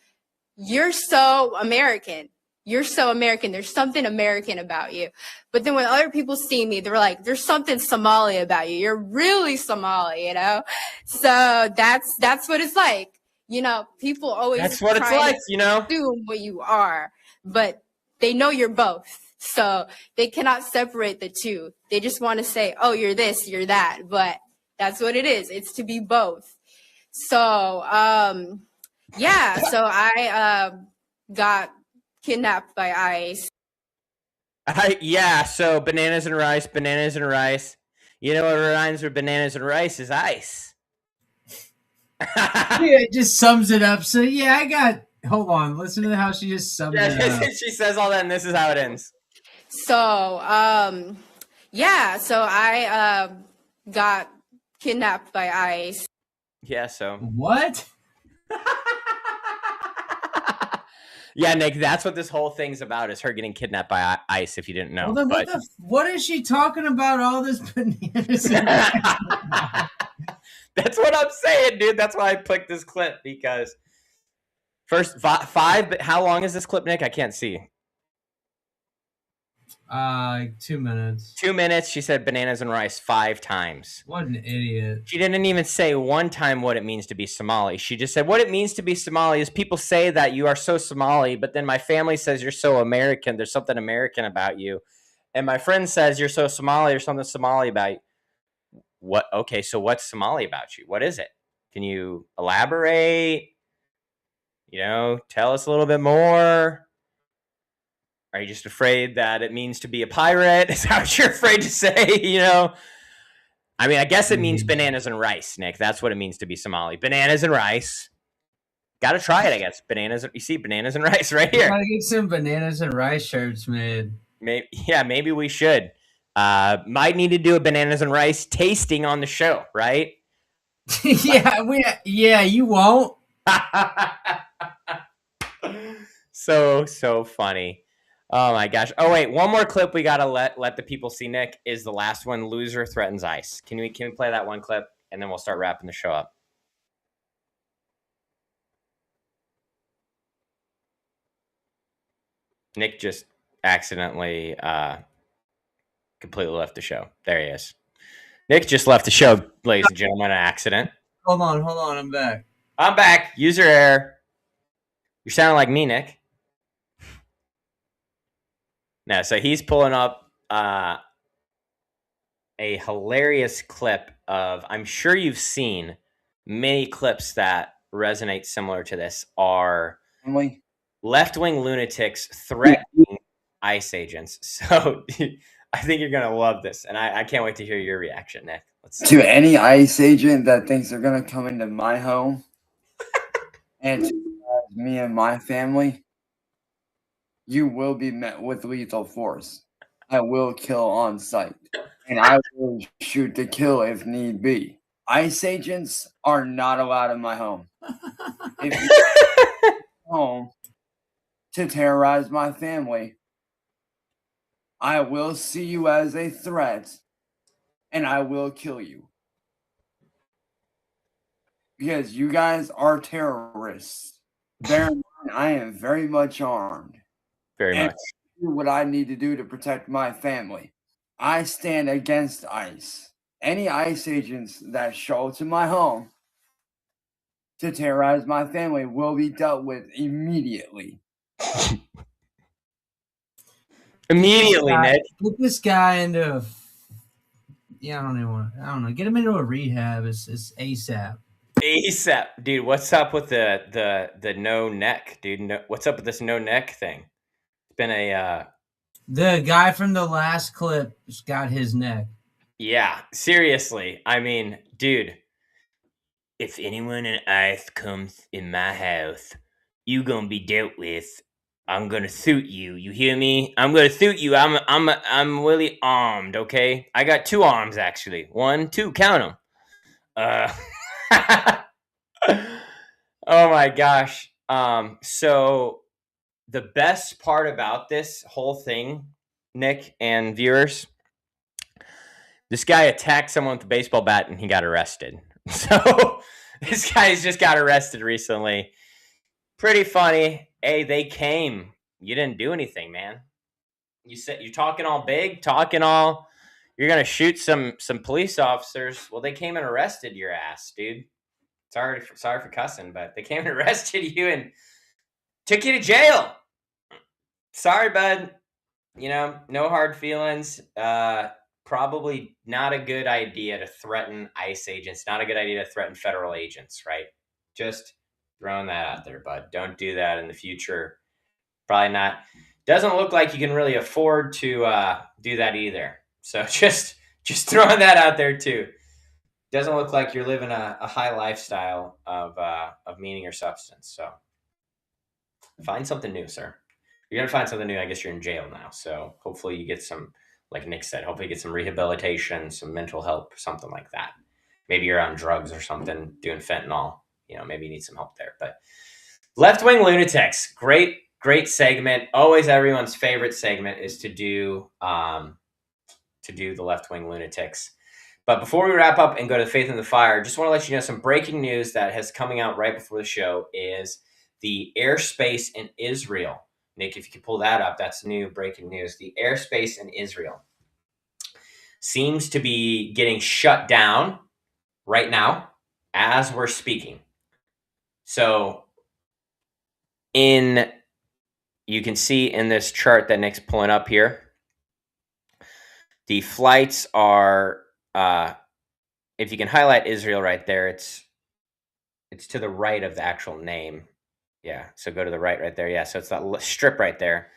you're so American. You're so American. There's something American about you. But then when other people see me, they're like, there's something Somali about you. You're really Somali, you know? So that's what it's like. You know, people always
that's what it's like, you know,
assume what you are, but they know you're both. So they cannot separate the two. They just want to say, oh, you're this, you're that. But that's what it is. It's to be both. So, yeah. So I got kidnapped by ICE.
Yeah, so bananas and rice. You know what rhymes with bananas and rice is ice.
It just sums it up. So yeah, hold on. Listen to how she just sums it up.
She says all that, and this is how it ends.
So, so I got kidnapped by ICE.
Yeah, so.
What?
Yeah, Nick, that's what this whole thing's about, is her getting kidnapped by ICE, if you didn't know.
Well, then what is she talking about all this bananas?
That's what I'm saying, dude. That's why I picked this clip, because first, 5, but how long is this clip, Nick? I can't see.
2 minutes.
2 minutes. She said bananas and rice 5 times.
What an idiot.
She didn't even say one time what it means to be Somali. She just said what it means to be Somali is people say that you are so Somali, but then my family says you're so American. There's something American about you. And my friend says you're so Somali, there's something Somali about you. What? Okay, so what's Somali about you? What is it? Can you elaborate? Tell us a little bit more. Are you just afraid that it means to be a pirate? Is that what you're afraid to say? I mean, I guess it means bananas and rice, Nick. That's what it means to be Somali. Bananas and rice. Got to try it, I guess. You see bananas and rice right here.
Gotta get some bananas and rice shirts made.
Maybe we should. Might need to do a bananas and rice tasting on the show, right?
Yeah, you won't.
So funny. Oh my gosh. Oh wait, one more clip we gotta let the people see, Nick, is the last one. Loser threatens ICE. Can we play that one clip, and then we'll start wrapping the show up? Nick just accidentally completely left the show. There he is. Nick just left the show, ladies and gentlemen, an accident.
Hold on, I'm back.
I'm back. User error. You're sounding like me, Nick. No, so he's pulling up a hilarious clip of, I'm sure you've seen many clips that resonate similar to this, are left-wing lunatics threatening ICE agents. So I think you're going to love this, and I can't wait to hear your reaction, Nick.
To any ICE agent that thinks they're going to come into my home and me and my family, you will be met with lethal force. I will kill on sight, and I will shoot to kill if need be. ICE agents are not allowed in my home. If you come home to terrorize my family, I will see you as a threat, and I will kill you. Because you guys are terrorists. Bear in mind, I am very much armed.
Very much.
Do what I need to do to protect my family. I stand against ICE. Any ICE agents that show up to my home to terrorize my family will be dealt with immediately.
Immediately, Nick.
Put this guy into I don't know. Get him into a rehab. It's ASAP.
ASAP, dude. What's up with the no neck, dude? What's up with this no neck thing? It's been
the guy from the last clip just got his neck.
Yeah, seriously. I mean, dude, if anyone in ICE comes in my house, you gonna be dealt with. I'm gonna suit you. You hear me? I'm gonna suit you. I'm really armed. Okay, I got 2 arms actually. 1, 2, count them. Oh my gosh. So the best part about this whole thing, Nick and viewers, this guy attacked someone with a baseball bat and he got arrested. So this guy's just got arrested recently. Pretty funny. Hey, they came. You didn't do anything, man. You said you're talking all big, you're gonna shoot some police officers. Well, they came and arrested your ass, dude. Sorry for cussing, but they came and arrested you and took you to jail. Sorry, bud. No hard feelings. Probably not a good idea to threaten ICE agents. Not a good idea to threaten federal agents, right? Just throwing that out there, bud. Don't do that in the future. Probably not. Doesn't look like you can really afford to do that either. So just throwing that out there too. doesn't look like you're living a high lifestyle of meaning or substance. So find something new, sir. You're going to find something new. I guess you're in jail now. So hopefully you get some, like Nick said, hopefully you get some rehabilitation, some mental help, something like that. Maybe you're on drugs or something, doing fentanyl. Maybe you need some help there. But Left-Wing Lunatics, great segment. Always everyone's favorite segment is to do the Left-Wing Lunatics. But before we wrap up and go to Faith in the Fire, just want to let you know some breaking news that has coming out right before the show is the airspace in Israel. Nick, if you could pull that up, that's new breaking news. The airspace in Israel seems to be getting shut down right now as we're speaking. So you can see in this chart that Nick's pulling up here, the flights are, if you can highlight Israel right there, it's to the right of the actual name. Yeah, so go to the right there. Yeah, so it's that strip right there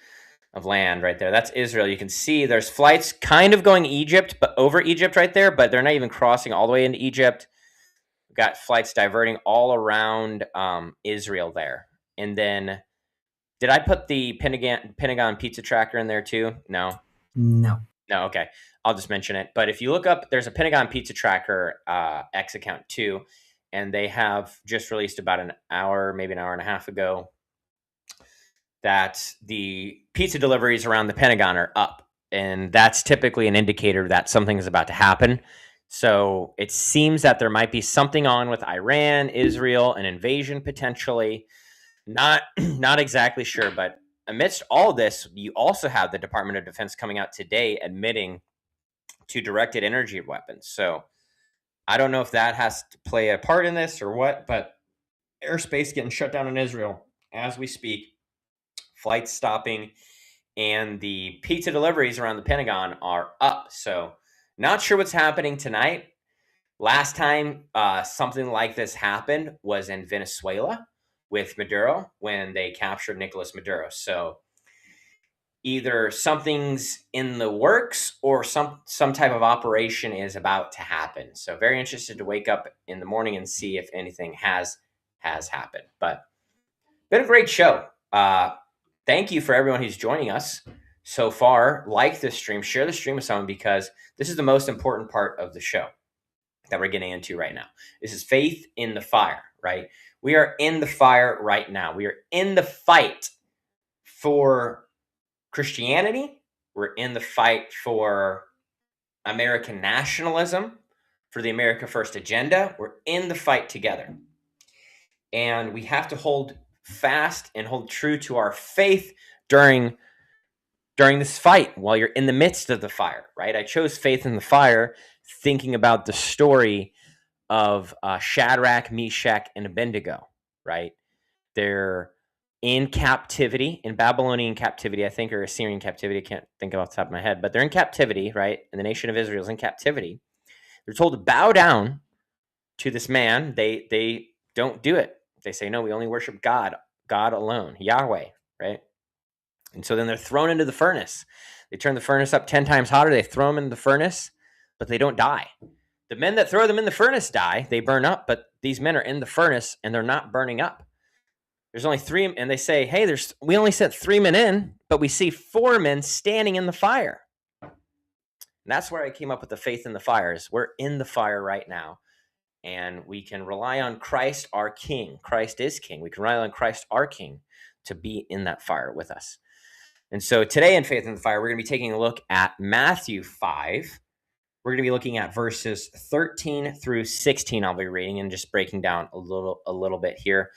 of land right there. That's Israel. You can see there's flights kind of going Egypt, but over Egypt right there, but they're not even crossing all the way into Egypt. We've got flights diverting all around Israel there. And then, did I put the Pentagon pizza tracker in there too? No, okay. I'll just mention it. But if you look up, there's a Pentagon pizza tracker X account too. And they have just released about an hour, maybe an hour and a half ago, that the pizza deliveries around the Pentagon are up. And that's typically an indicator that something is about to happen. So it seems that there might be something on with Iran, Israel, an invasion potentially. Not exactly sure, but amidst all this, you also have the Department of Defense coming out today admitting to directed energy weapons. So I don't know if that has to play a part in this or what, but airspace getting shut down in Israel as we speak, flights stopping, and the pizza deliveries around the Pentagon are up. So not sure what's happening tonight. Last time something like this happened was in Venezuela with Maduro when they captured Nicolas Maduro. So either something's in the works or some type of operation is about to happen. So very interested to wake up in the morning and see if anything has happened. But been a great show. Thank you for everyone who's joining us so far. Like this stream, share the stream with someone, because this is the most important part of the show that we're getting into right now. This is Faith in the Fire, right? We are in the fire right now. We are in the fight for Christianity. We're in the fight for American nationalism, for the America First agenda. We're in the fight together. And we have to hold fast and hold true to our faith during this fight while you're in the midst of the fire, right? I chose Faith in the Fire thinking about the story of Shadrach, Meshach, and Abednego, right? They're in captivity, in Babylonian captivity, I think, or Assyrian captivity. I can't think of off the top of my head, but they're in captivity, right? And the nation of Israel is in captivity. They're told to bow down to this man. They don't do it. They say, no, we only worship God alone, Yahweh, right? And so then they're thrown into the furnace. They turn the furnace up 10 times hotter. They throw them in the furnace, but they don't die. The men that throw them in the furnace die. They burn up, but these men are in the furnace and they're not burning up. There's only 3, and they say, hey, we only sent 3 men in, but we see 4 men standing in the fire. And that's where I came up with the Faith in the Fire. Is we're in the fire right now, and we can rely on Christ, our King. Christ is King. We can rely on Christ, our King, to be in that fire with us. And so today in Faith in the Fire, we're going to be taking a look at Matthew 5. We're going to be looking at verses 13 through 16. I'll be reading and just breaking down a little bit here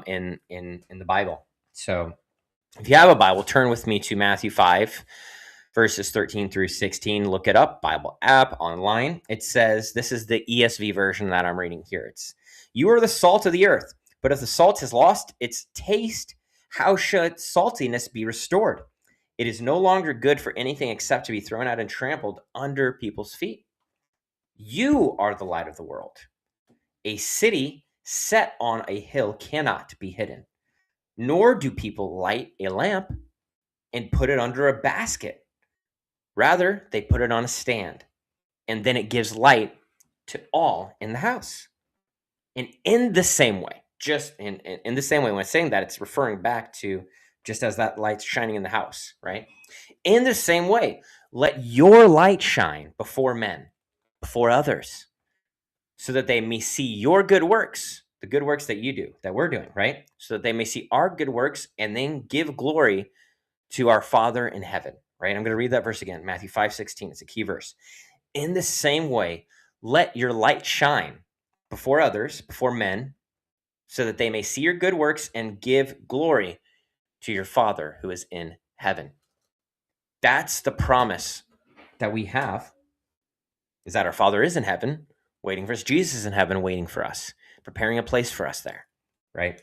in the Bible. So if you have a Bible, turn with me to Matthew 5, verses 13 through 16. Look it up, Bible app, online. It says, this is the ESV version that I'm reading here. It's, you are the salt of the earth, but if the salt has lost its taste, how should saltiness be restored? It is no longer good for anything except to be thrown out and trampled under people's feet. You are the light of the world. A city set on a hill cannot be hidden, nor do people light a lamp and put it under a basket. Rather, they put it on a stand, and then it gives light to all in the house. And in the same way, just in the same way, when I'm saying that, it's referring back to just as that light's shining in the house, right? In the same way, let your light shine before men, before others, so that they may see your good works, the good works that you do, that we're doing, right? So that they may see our good works and then give glory to our Father in heaven, right? I'm going to read that verse again, Matthew 5:16. It's a key verse. In the same way, let your light shine before others, before men, so that they may see your good works and give glory to your Father who is in heaven. That's the promise that we have, is that our Father is in heaven, waiting for us. Jesus is in heaven, waiting for us, preparing a place for us there, right?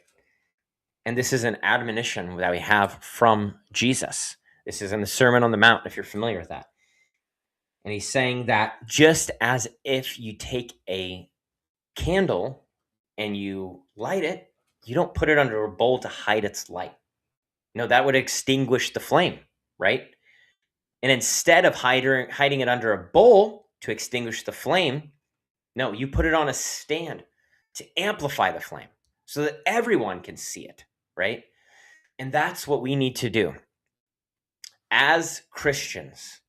And this is an admonition that we have from Jesus. This is in the Sermon on the Mount, if you're familiar with that. And he's saying that just as if you take a candle and you light it, you don't put it under a bowl to hide its light. No, that would extinguish the flame, right? And instead of hiding it under a bowl to extinguish the flame, no, you put it on a stand to amplify the flame so that everyone can see it, right? And that's what we need to do. As Christians,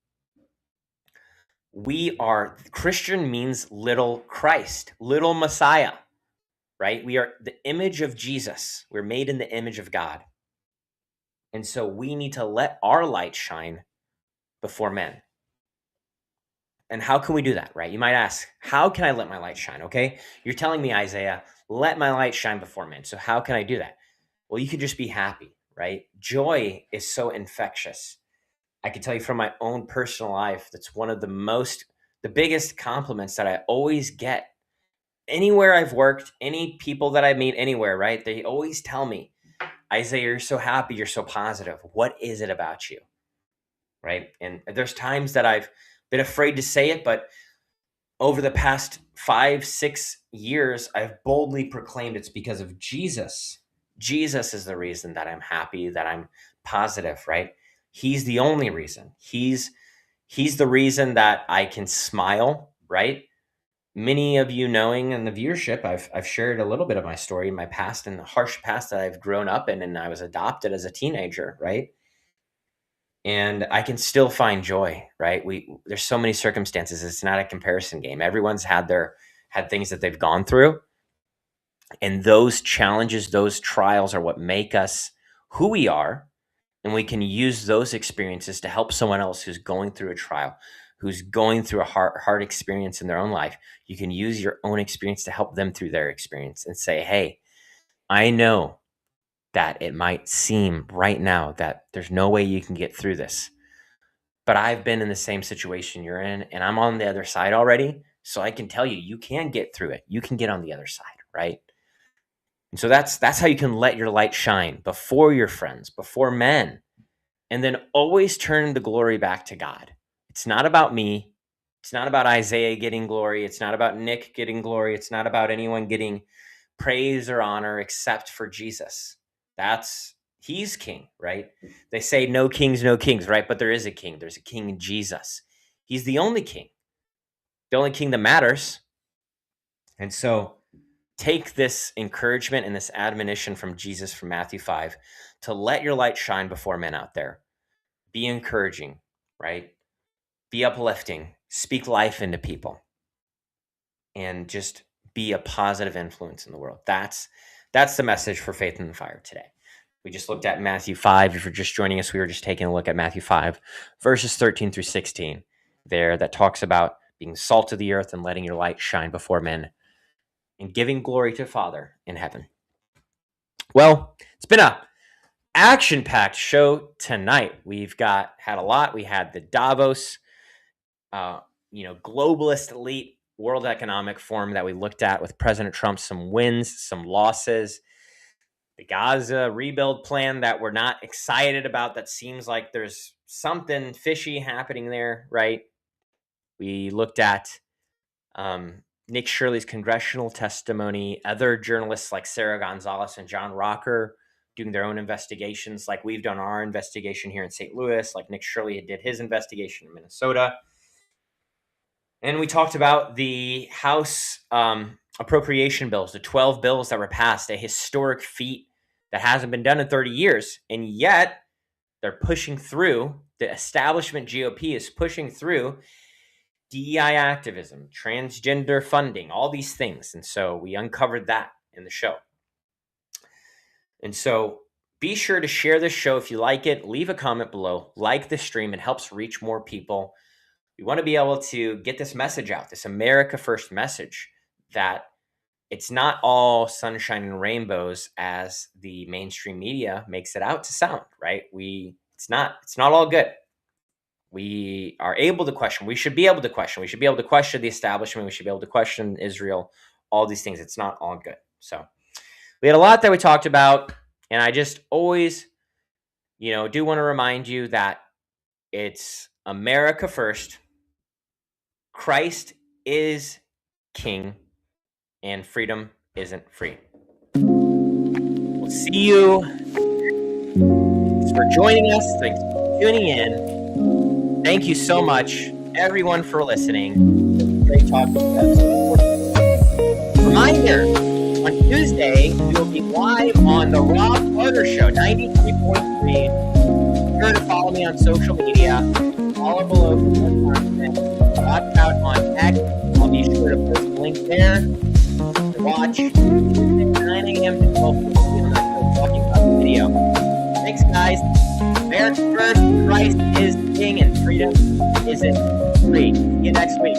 Christian means little Christ, little Messiah, right? We are the image of Jesus. We're made in the image of God. And so we need to let our light shine before men. And how can we do that, right? You might ask, how can I let my light shine? Okay, you're telling me, Isaiah, let my light shine before men. So how can I do that? Well, you can just be happy, right? Joy is so infectious. I can tell you from my own personal life, that's one of the biggest compliments that I always get. Anywhere I've worked, any people that I meet anywhere, right? They always tell me, Isaiah, you're so happy, you're so positive. What is it about you? Right? And there's times that I've been afraid to say it, but over the past 5-6 years, I've boldly proclaimed it's because of Jesus. Jesus is the reason that I'm happy, that I'm positive, right? He's the only reason. He's the reason that I can smile, right? Many of you knowing in the viewership, I've shared a little bit of my story in my past and the harsh past that I've grown up in, and I was adopted as a teenager, right? And I can still find joy, right? There's so many circumstances. It's not a comparison game. Everyone's had things that they've gone through. And those challenges, those trials are what make us who we are. And we can use those experiences to help someone else who's going through a trial, who's going through a hard experience in their own life. You can use your own experience to help them through their experience and say, hey, I know that it might seem right now that there's no way you can get through this, but I've been in the same situation you're in, and I'm on the other side already. So I can tell you, you can get through it. You can get on the other side, right? And so that's how you can let your light shine before your friends, before men, and then always turn the glory back to God. It's not about me. It's not about Isaiah getting glory. It's not about Nick getting glory. It's not about anyone getting praise or honor except for Jesus. He's king, right? They say no kings, right? But there is a king. There's a king in Jesus. He's the only king that matters. And so take this encouragement and this admonition from Jesus from Matthew 5 to let your light shine before men out there. Be encouraging, right? Be uplifting, speak life into people, and just be a positive influence in the world. That's the message for Faith in the Fire today. We just looked at Matthew 5. If you're just joining us, we were just taking a look at Matthew 5, verses 13 through 16 there, that talks about being salt of the earth and letting your light shine before men and giving glory to Father in heaven. Well, it's been a action-packed show tonight. We've had a lot. We had the Davos, globalist elite World Economic Forum that we looked at with President Trump, some wins, some losses. The Gaza rebuild plan that we're not excited about, that seems like there's something fishy happening there, right? We looked at Nick Shirley's congressional testimony, other journalists like Sarah Gonzalez and John Rocker doing their own investigations, like we've done our investigation here in St. Louis, like Nick Shirley did his investigation in Minnesota. And we talked about the House appropriation bills, the 12 bills that were passed, a historic feat that hasn't been done in 30 years. And yet they're pushing through, the establishment GOP is pushing through DEI activism, transgender funding, all these things. And so we uncovered that in the show. And so be sure to share this show if you like it. Leave a comment below. Like the stream. It helps reach more people. We want to be able to get this message out, this America First message, that it's not all sunshine and rainbows as the mainstream media makes it out to sound, right? It's not all good. We are able to question. We should be able to question. We should be able to question the establishment. We should be able to question Israel, all these things. It's not all good. So we had a lot that we talked about. And I just always, do want to remind you that it's America first. Christ is king, and freedom isn't free. We'll see you. Thanks for joining us. Thanks for tuning in. Thank you so much, everyone, for listening. Great talking to you. Reminder, on Tuesday, we will be live on the Rob Carter Show, 93.3. Be sure to follow me on social media. Follow below for more content. Watch out on X. I'll be sure to post a link there to watch at 9 a.m. to 12 p.m. I'm talking about the video. Thanks, guys. America first. Christ is king, and freedom isn't free. See you next week.